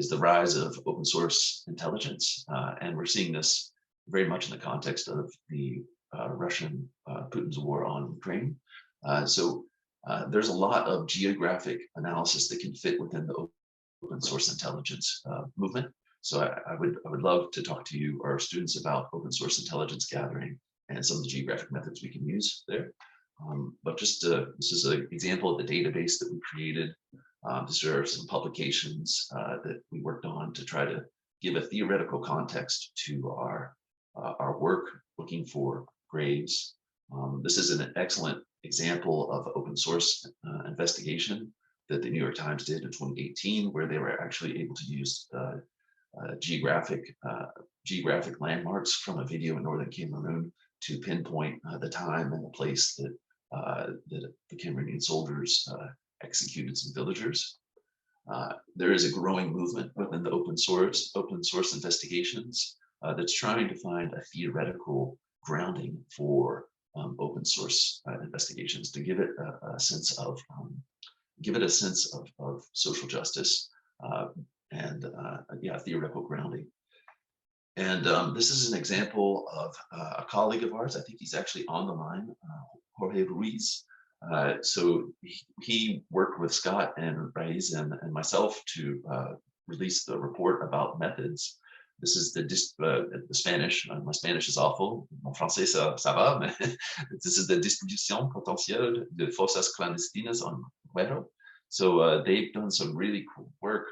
the rise of open source intelligence. And we're seeing this very much in the context of the Russian Putin's war on Ukraine. So there's a lot of geographic analysis that can fit within the open source intelligence movement. So I would love to talk to you, our students, about open source intelligence gathering and some of the geographic methods we can use there. But just this is an example of the database that we created. These are some publications that we worked on to try to give a theoretical context to our work looking for graves. This is an excellent example of open source investigation that the New York Times did in 2018, where they were actually able to use geographic landmarks from a video in northern Cameroon to pinpoint the time and the place that the Cameroonian soldiers executed some villagers. There is a growing movement within the open source investigations that's trying to find a theoretical grounding for open source investigations to give it a sense of social justice and theoretical grounding. And this is an example of a colleague of ours. I think he's actually on the line, Jorge Ruiz. So he worked with Scott and Raïss and myself to release the report about methods. This is the Spanish. My Spanish is awful. Mon français ça va, mais this is the distribution potentielle de fosas clandestinas en Guero. So they've done some really cool work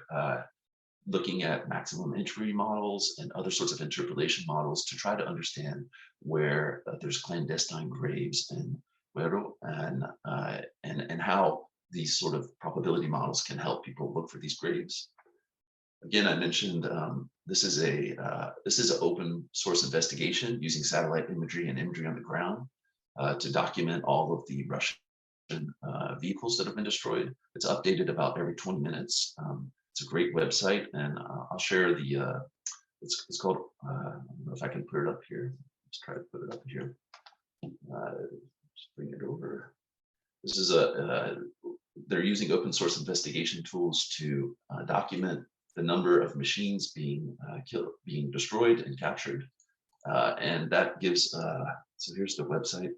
looking at maximum entry models and other sorts of interpolation models to try to understand where there's clandestine graves in Guero and how these sort of probability models can help people look for these graves. Again, I mentioned this is an open source investigation using satellite imagery and imagery on the ground to document all of the Russian vehicles that have been destroyed. It's updated about every 20 minutes. It's a great website, and I'll share the. It's called. I don't know if I can put it up here. Let's try to put it up here. Just bring it over. This is they're using open source investigation tools to document the number of machines being destroyed and captured, and that gives. So here's the website.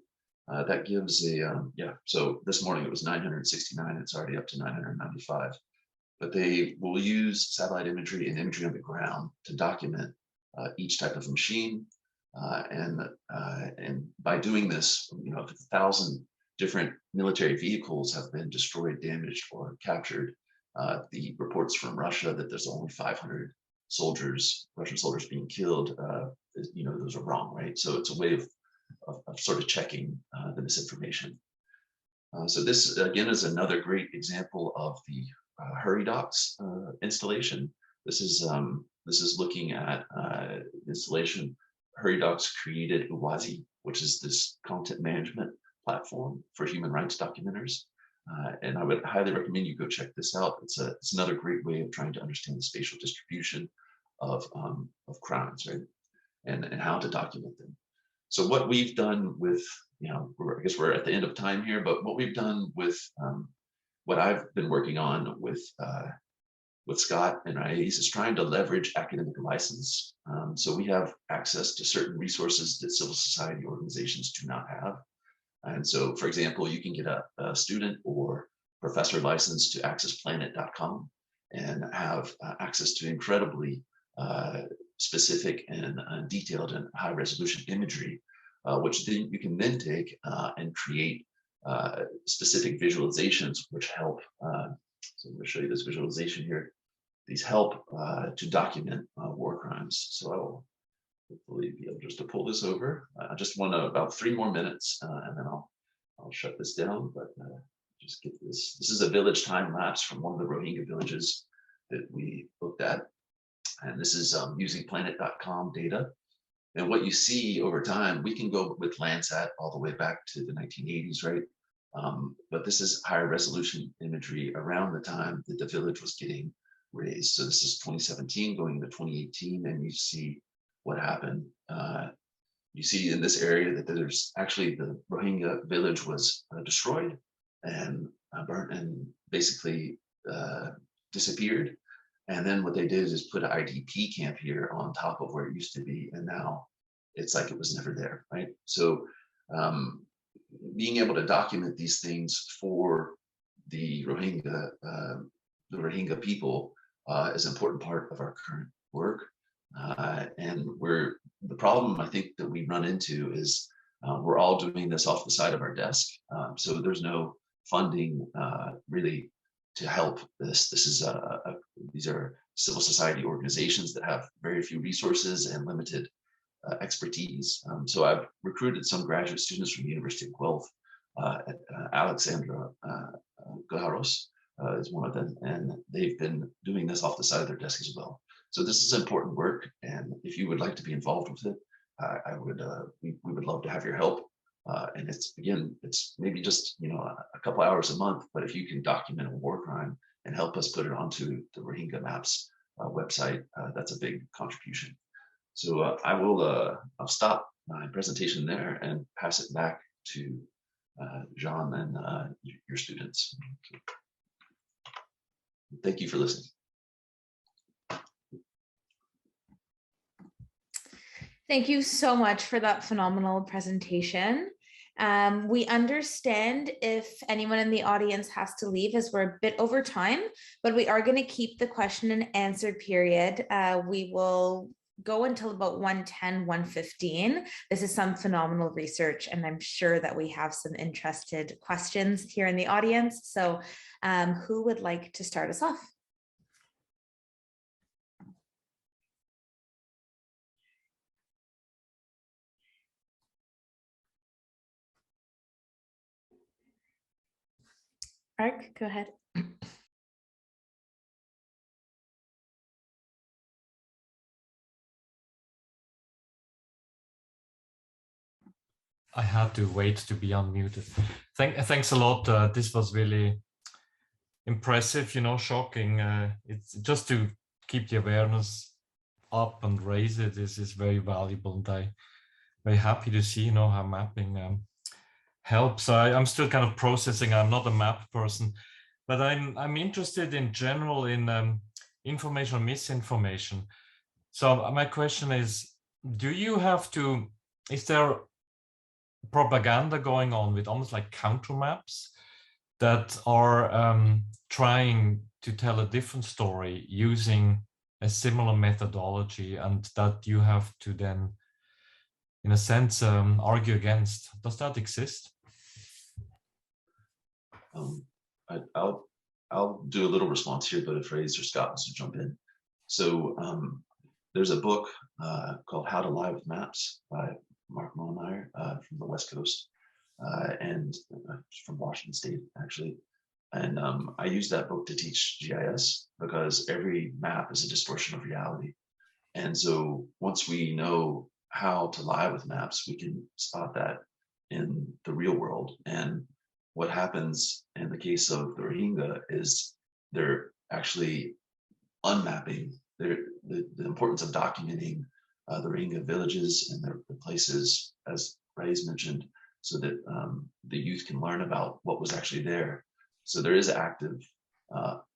That gives a So this morning it was 969. It's already up to 995. But they will use satellite imagery and imagery on the ground to document each type of machine, and by doing this, if 1,000 different military vehicles have been destroyed, damaged, or captured, the reports from Russia that there's only 500 Russian soldiers being killed, those are wrong, right? So it's a way of sort of checking the misinformation. So this again is another great example of the HurryDocs installation. This is looking at installation. HurryDocs created Uwazi, which is this content management platform for human rights documenters. And I would highly recommend you go check this out. It's another great way of trying to understand the spatial distribution of crimes, right? And how to document them. So what we've done with, I guess we're at the end of time here, but what we've done with what I've been working on with Scott and Raïss is trying to leverage academic license. So we have access to certain resources that civil society organizations do not have. And so, for example, you can get a student or professor license to access planet.com and have access to incredibly specific and detailed and high resolution imagery, which then you can then take and create specific visualizations which help. So I'm going to show you this visualization here. these help to document war crimes. So I will hopefully be able just to pull this over. I just want about 3 more minutes, and then I'll shut this down. But just get this. This is a village time lapse from one of the Rohingya villages that we looked at, and this is using planet.com data. And what you see over time, we can go with Landsat all the way back to the 1980s, right? But this is higher resolution imagery around the time that the village was getting raised. So this is 2017 going into 2018, and you see what happened. You see in this area that there's actually the Rohingya village was destroyed and burnt and basically disappeared. And then what they did is put an IDP camp here on top of where it used to be, and now it's like it was never there, right? So being able to document these things for the Rohingya people is an important part of our current work. And the problem I think that we run into is we're all doing this off the side of our desk. So there's no funding really to help this. These are civil society organizations that have very few resources and limited expertise. So I've recruited some graduate students from the University of Guelph. Alexandra Garos is one of them, and they've been doing this off the side of their desk as well. So this is important work, and if you would like to be involved with it, we would love to have your help. And it's maybe just a couple hours a month, but if you can document a war crime and help us put it onto the Rohingya Maps website, that's a big contribution. So I'll stop my presentation there and pass it back to Jean and your students. Thank you for listening. Thank you so much for that phenomenal presentation. We understand if anyone in the audience has to leave as we're a bit over time, but we are going to keep the question and answer period. We will go until about 1:10, 1:15. This is some phenomenal research, and I'm sure that we have some interested questions here in the audience. So who would like to start us off? Ark, go ahead. I had to wait to be unmuted. Thanks a lot. This was really impressive, shocking. It's just to keep the awareness up and raise it. This is very valuable, and I'm very happy to see, how mapping helps. I'm still kind of processing. I'm not a map person, but I'm interested in general in information or misinformation. So my question is, is there propaganda going on with almost like counter maps that are trying to tell a different story using a similar methodology, and that you have to then, in a sense, argue against? Does that exist? I'll do a little response here, but if Raïss or Scott wants to jump in. So there's a book called How to Lie with Maps by Mark Mollmeyer from the West Coast, and from Washington State, actually. And I use that book to teach GIS because every map is a distortion of reality. And so once we know how to lie with maps, we can spot that in the real world. And what happens in the case of the Rohingya is they're actually unmapping the importance of documenting the Rohingya villages and the places, as Raïss mentioned, so that the youth can learn about what was actually there. So there is active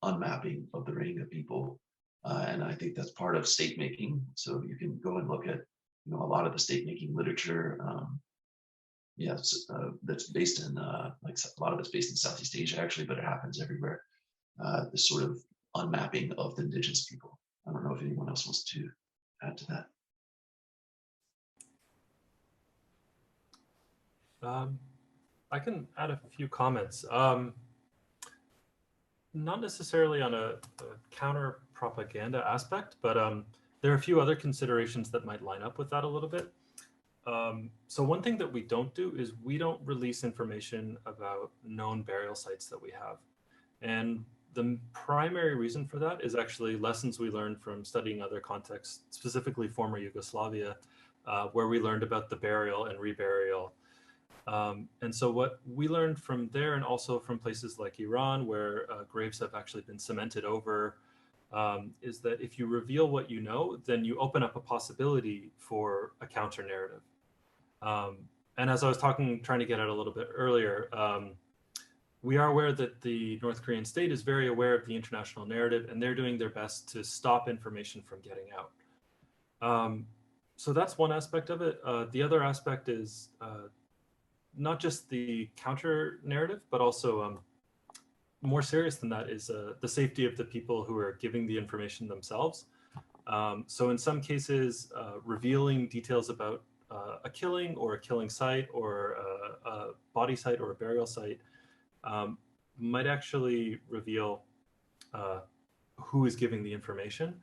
unmapping of the Rohingya people. And I think that's part of state making. So you can go and look at a lot of the state making literature. That's based in like a lot of it's based in Southeast Asia, actually, but it happens everywhere. This sort of unmapping of the indigenous people. I don't know if anyone else wants to add to that. I can add a few comments. not necessarily on a counter propaganda aspect, but there are a few other considerations that might line up with that a little bit. So one thing that we don't do is we don't release information about known burial sites that we have. And the primary reason for that is actually lessons we learned from studying other contexts, specifically former Yugoslavia, where we learned about the burial and reburial. And so what we learned from there, and also from places like Iran, where graves have actually been cemented over, is that if you reveal what you know, then you open up a possibility for a counter narrative. And as I was trying to get at a little bit earlier, we are aware that the North Korean state is very aware of the international narrative, and they're doing their best to stop information from getting out. So that's one aspect of it. The other aspect is not just the counter narrative, but also more serious than that is the safety of the people who are giving the information themselves. So in some cases, revealing details about a killing or a killing site or a body site or a burial site might actually reveal who is giving the information.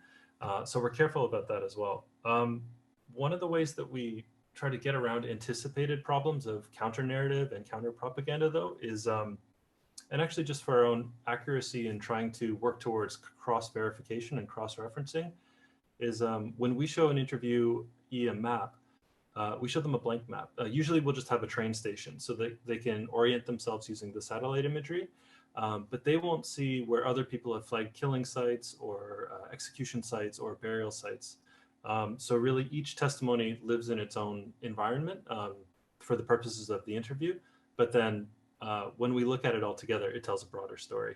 So we're careful about that as well. One of the ways that we try to get around anticipated problems of counter narrative and counter propaganda, though, is, and actually just for our own accuracy and trying to work towards cross verification and cross referencing, is when we show an interviewee a map, we show them a blank map. Usually we'll just have a train station so that they can orient themselves using the satellite imagery, but they won't see where other people have flagged killing sites or execution sites or burial sites. So really each testimony lives in its own environment for the purposes of the interview, but then when we look at it all together, it tells a broader story,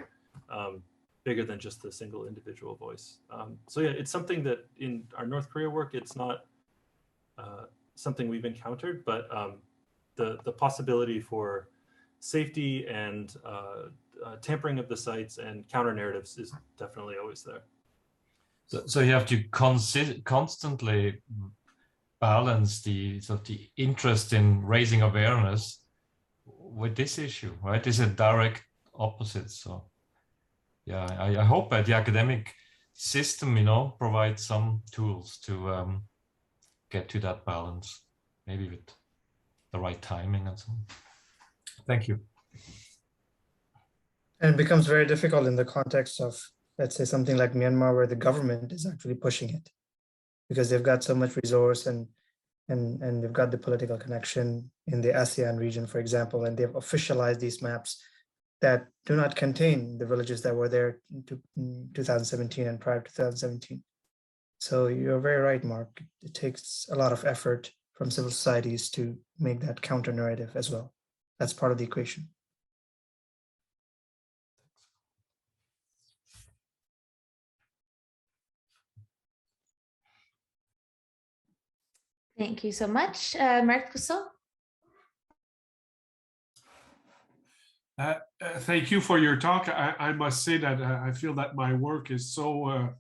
bigger than just the single individual voice. So yeah, it's something that in our North Korea work, it's not something we've encountered, but the possibility for safety and tampering of the sites and counter narratives is definitely always there. So you have to constantly balance the interest in raising awareness with this issue, right? It's a direct opposite. So yeah, I hope that the academic system, provides some tools to get to that balance, maybe with the right timing and so on. Thank you. And it becomes very difficult in the context of, let's say, something like Myanmar, where the government is actually pushing it because they've got so much resource and they've got the political connection in the ASEAN region, for example, and they've officialized these maps that do not contain the villages that were there in 2017 and prior to 2017. So you're very right, Mark. It takes a lot of effort from civil societies to make that counter narrative as well. That's part of the equation. Thank you so much. Marc-Pousseau? Thank you for your talk. I must say that I feel that my work is so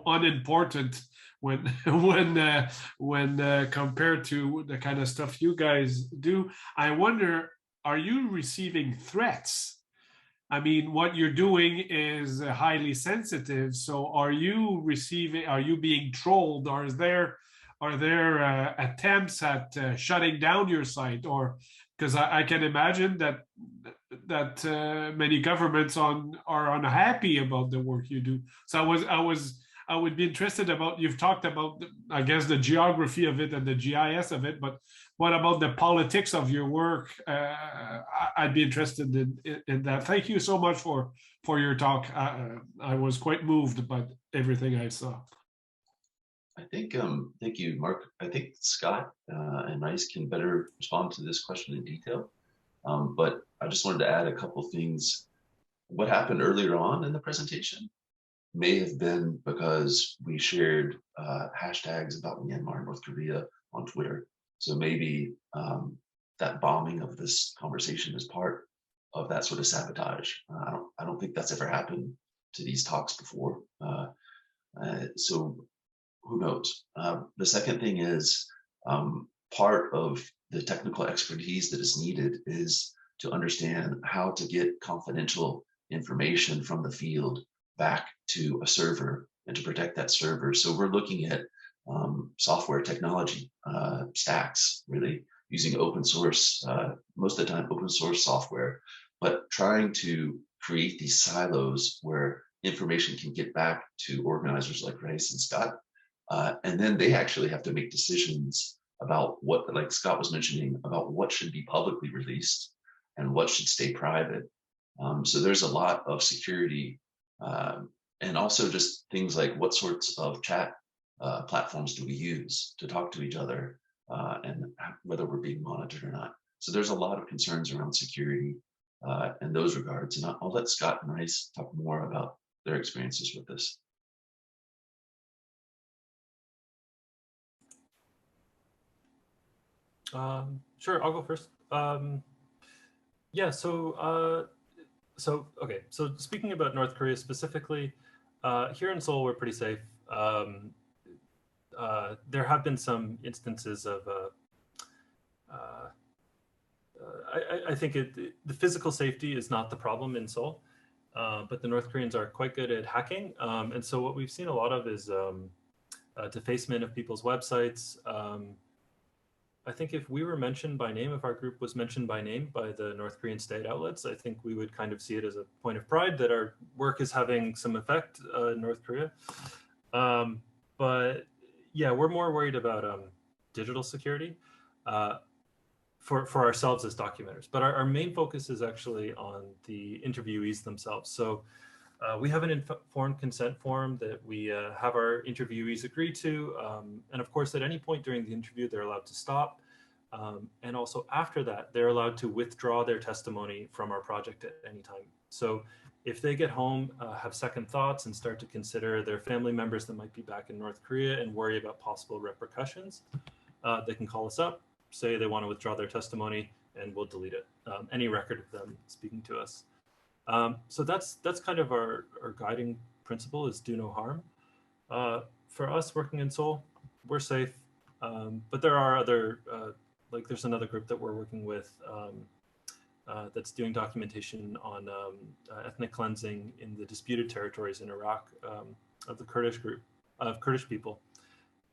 unimportant when compared to the kind of stuff you guys do. I wonder, are you receiving threats? I mean, what you're doing is highly sensitive. So are you being trolled, or are there attempts at shutting down your site? Or because I can imagine that many governments are unhappy about the work you do. So I would be interested about, you've talked about, I guess, the geography of it and the GIS of it, but what about the politics of your work? I'd be interested in that. Thank you so much for your talk. I was quite moved by everything I saw. I think, thank you, Mark. I think Scott and Raïss can better respond to this question in detail. But I just wanted to add a couple things. What happened earlier on in the presentation may have been because we shared hashtags about Myanmar and North Korea on Twitter. So maybe that bombing of this conversation is part of that sort of sabotage. I don't think that's ever happened to these talks before. So who knows? The second thing is part of the technical expertise that is needed is to understand how to get confidential information from the field back to a server and to protect that server. So we're looking at software technology stacks, really using open source, most of the time open source software, but trying to create these silos where information can get back to organizers like Raïss and Scott. And then they actually have to make decisions about what, like Scott was mentioning, about what should be publicly released and what should stay private. So there's a lot of security and also just things like what sorts of chat platforms do we use to talk to each other and whether we're being monitored or not. So there's a lot of concerns around security in those regards. And I'll let Scott and Raïss talk more about their experiences with this. Sure, I'll go first. Yeah, so speaking about North Korea specifically, here in Seoul, we're pretty safe. There have been some instances of, I think the physical safety is not the problem in Seoul, but the North Koreans are quite good at hacking. And so what we've seen a lot of is defacement of people's websites. I think if we were mentioned by name, if our group was mentioned by name by the North Korean state outlets, I think we would kind of see it as a point of pride that our work is having some effect in North Korea. But yeah, we're more worried about digital security for ourselves as documenters. But our main focus is actually on the interviewees themselves. So we have an informed consent form that we have our interviewees agree to. And of course, at any point during the interview, they're allowed to stop. And also after that, they're allowed to withdraw their testimony from our project at any time. So if they get home, have second thoughts and start to consider their family members that might be back in North Korea and worry about possible repercussions, they can call us up, say they want to withdraw their testimony, and we'll delete it, any record of them speaking to us. So that's kind of our guiding principle is do no harm. For us working in Seoul, we're safe, but there are other, like there's another group that we're working with that's doing documentation on ethnic cleansing in the disputed territories in Iraq of the Kurdish group, of Kurdish people.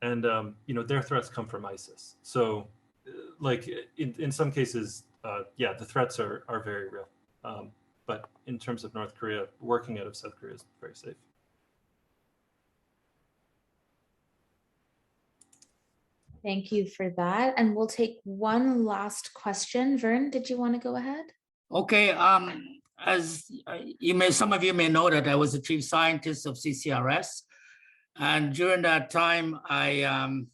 And, you know, their threats come from ISIS. So like in some cases, yeah, the threats are very real. But in terms of North Korea, working out of South Korea is very safe. Thank you for that. And we'll take one last question. Vern, did you want to go ahead? Okay. As some of you may know that I was the chief scientist of CCRS. And during that time, I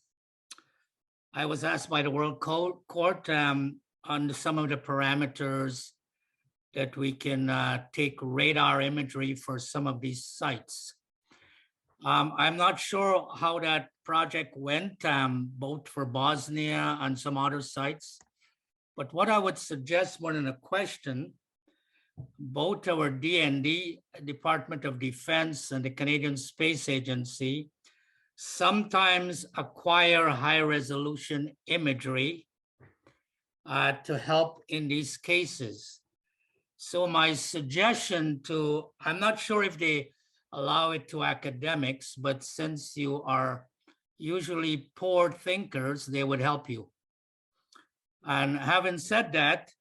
was asked by the World Court on some of the parameters that we can take radar imagery for some of these sites. I'm not sure how that project went, both for Bosnia and some other sites. But what I would suggest more than a question, both our DND, Department of Defense, and the Canadian Space Agency sometimes acquire high resolution imagery to help in these cases. So my suggestion I'm not sure if they allow it to academics, but since you are usually poor thinkers, they would help you. And having said that,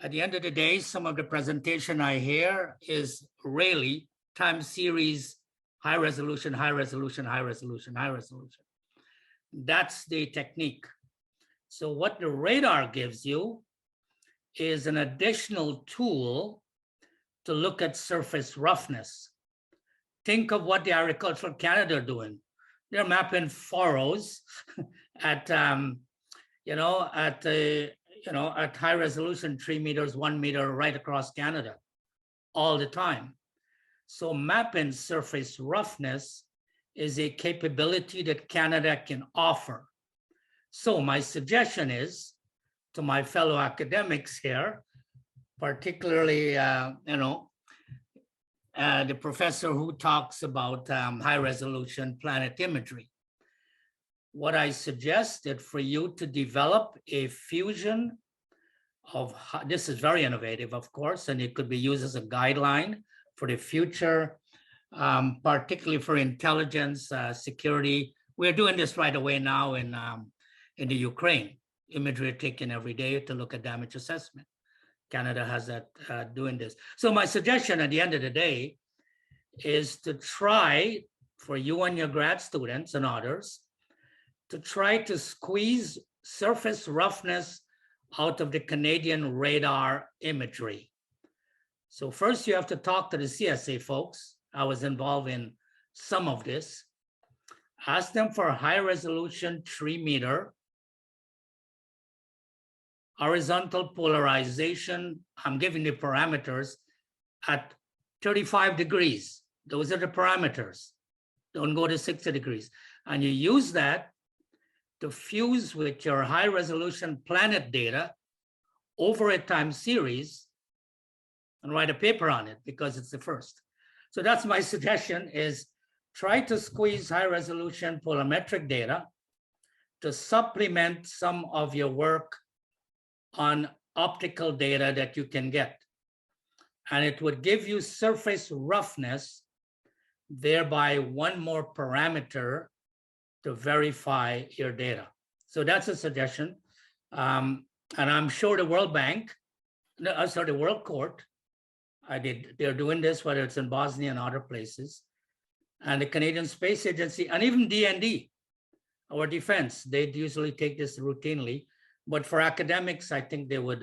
at the end of the day, some of the presentation I hear is really time series, high resolution, high resolution, high resolution, high resolution. That's the technique. So what the radar gives you is an additional tool to look at surface roughness. Think of what the Agricultural Canada are doing. They're mapping furrows at at high resolution, 3 meters, 1 meter right across Canada all the time. So mapping surface roughness is a capability that Canada can offer. So my suggestion is to my fellow academics here, particularly, the professor who talks about high resolution planet imagery. What I suggested for you to develop a fusion of, this is very innovative, of course, and it could be used as a guideline for the future, particularly for intelligence, security. We're doing this right away now in the Ukraine. Imagery taken every day to look at damage assessment. Canada has that doing this. So my suggestion at the end of the day is to try, for you and your grad students and others, to try to squeeze surface roughness out of the Canadian radar imagery. So first you have to talk to the CSA folks. I was involved in some of this. Ask them for a high resolution 3-meter horizontal polarization. I'm giving the parameters at 35 degrees. Those are the parameters. Don't go to 60 degrees. And you use that to fuse with your high resolution planet data over a time series and write a paper on it because it's the first. So that's my suggestion, is try to squeeze high resolution polarimetric data to supplement some of your work on optical data that you can get. And it would give you surface roughness, thereby one more parameter to verify your data. So that's a suggestion. And I'm sure the World Bank, the World Court, they're doing this, whether it's in Bosnia and other places, and the Canadian Space Agency, and even DND, our defense, they usually take this routinely. But for academics, I think they would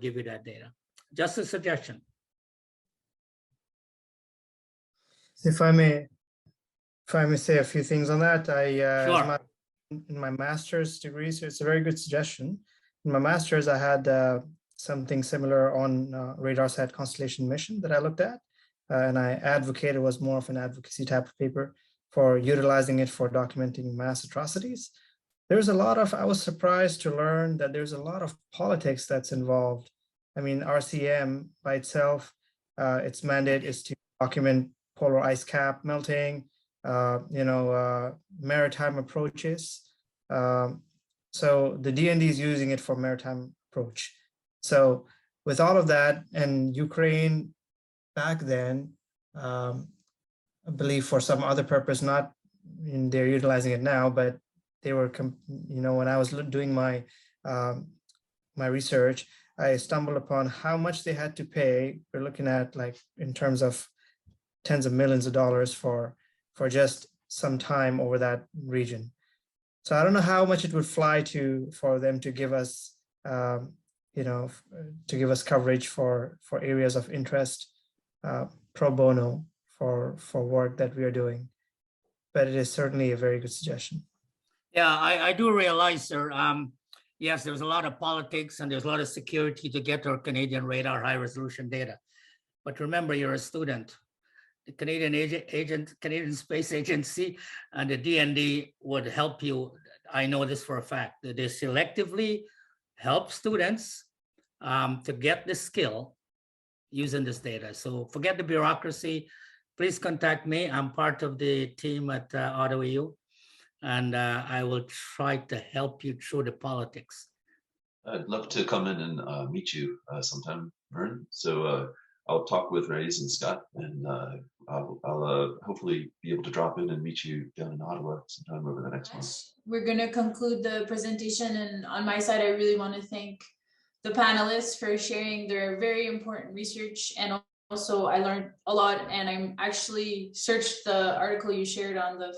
give you that data. Just a suggestion. If I may say a few things on that, Sure. In my master's degree, so it's a very good suggestion. In my master's, I had something similar on RadarSat constellation mission that I looked at, and I advocated, was more of an advocacy type of paper for utilizing it for documenting mass atrocities. There's a lot of, I was surprised to learn that there's a lot of politics that's involved. I mean, RCM by itself, its mandate is to document polar ice cap melting, maritime approaches. So the DND is using it for maritime approach. So with all of that, and Ukraine back then, I believe for some other purpose, not they're utilizing it now, but they were, when I was doing my my research, I stumbled upon how much they had to pay. We're looking at, like, in terms of tens of millions of dollars for just some time over that region. So I don't know how much it would fly for them to give us, to give us coverage for areas of interest, pro bono for work that we are doing. But it is certainly a very good suggestion. Yeah, I do realize, sir. Yes, there's a lot of politics and there's a lot of security to get our Canadian radar high resolution data. But remember, you're a student. The Canadian Space Agency and the DND would help you. I know this for a fact, that they selectively help students to get the skill using this data. So forget the bureaucracy. Please contact me. I'm part of the team at RWU, and I will try to help you through the politics. I'd love to come in and meet you sometime, Vern. So I'll talk with Raïss and Scott, and I'll hopefully be able to drop in and meet you down in Ottawa sometime over the next month. We're going to conclude the presentation, and on my side, I really want to thank the panelists for sharing their very important research, and also I learned a lot, and I actually searched the article you shared on the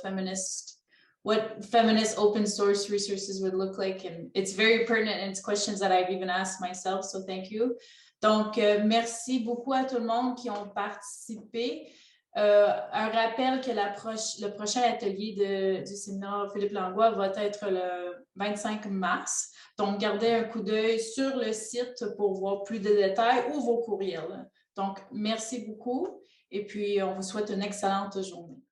what feminist open source resources would look like, and it's very pertinent, and it's questions that I've even asked myself, so thank you. Donc, merci beaucoup à tout le monde qui ont participé. Un rappel que le prochain atelier du séminaire Philippe Langlois va être le 25 mars. Donc, gardez un coup d'œil sur le site pour voir plus de détails ou vos courriels. Donc, merci beaucoup et puis on vous souhaite une excellente journée.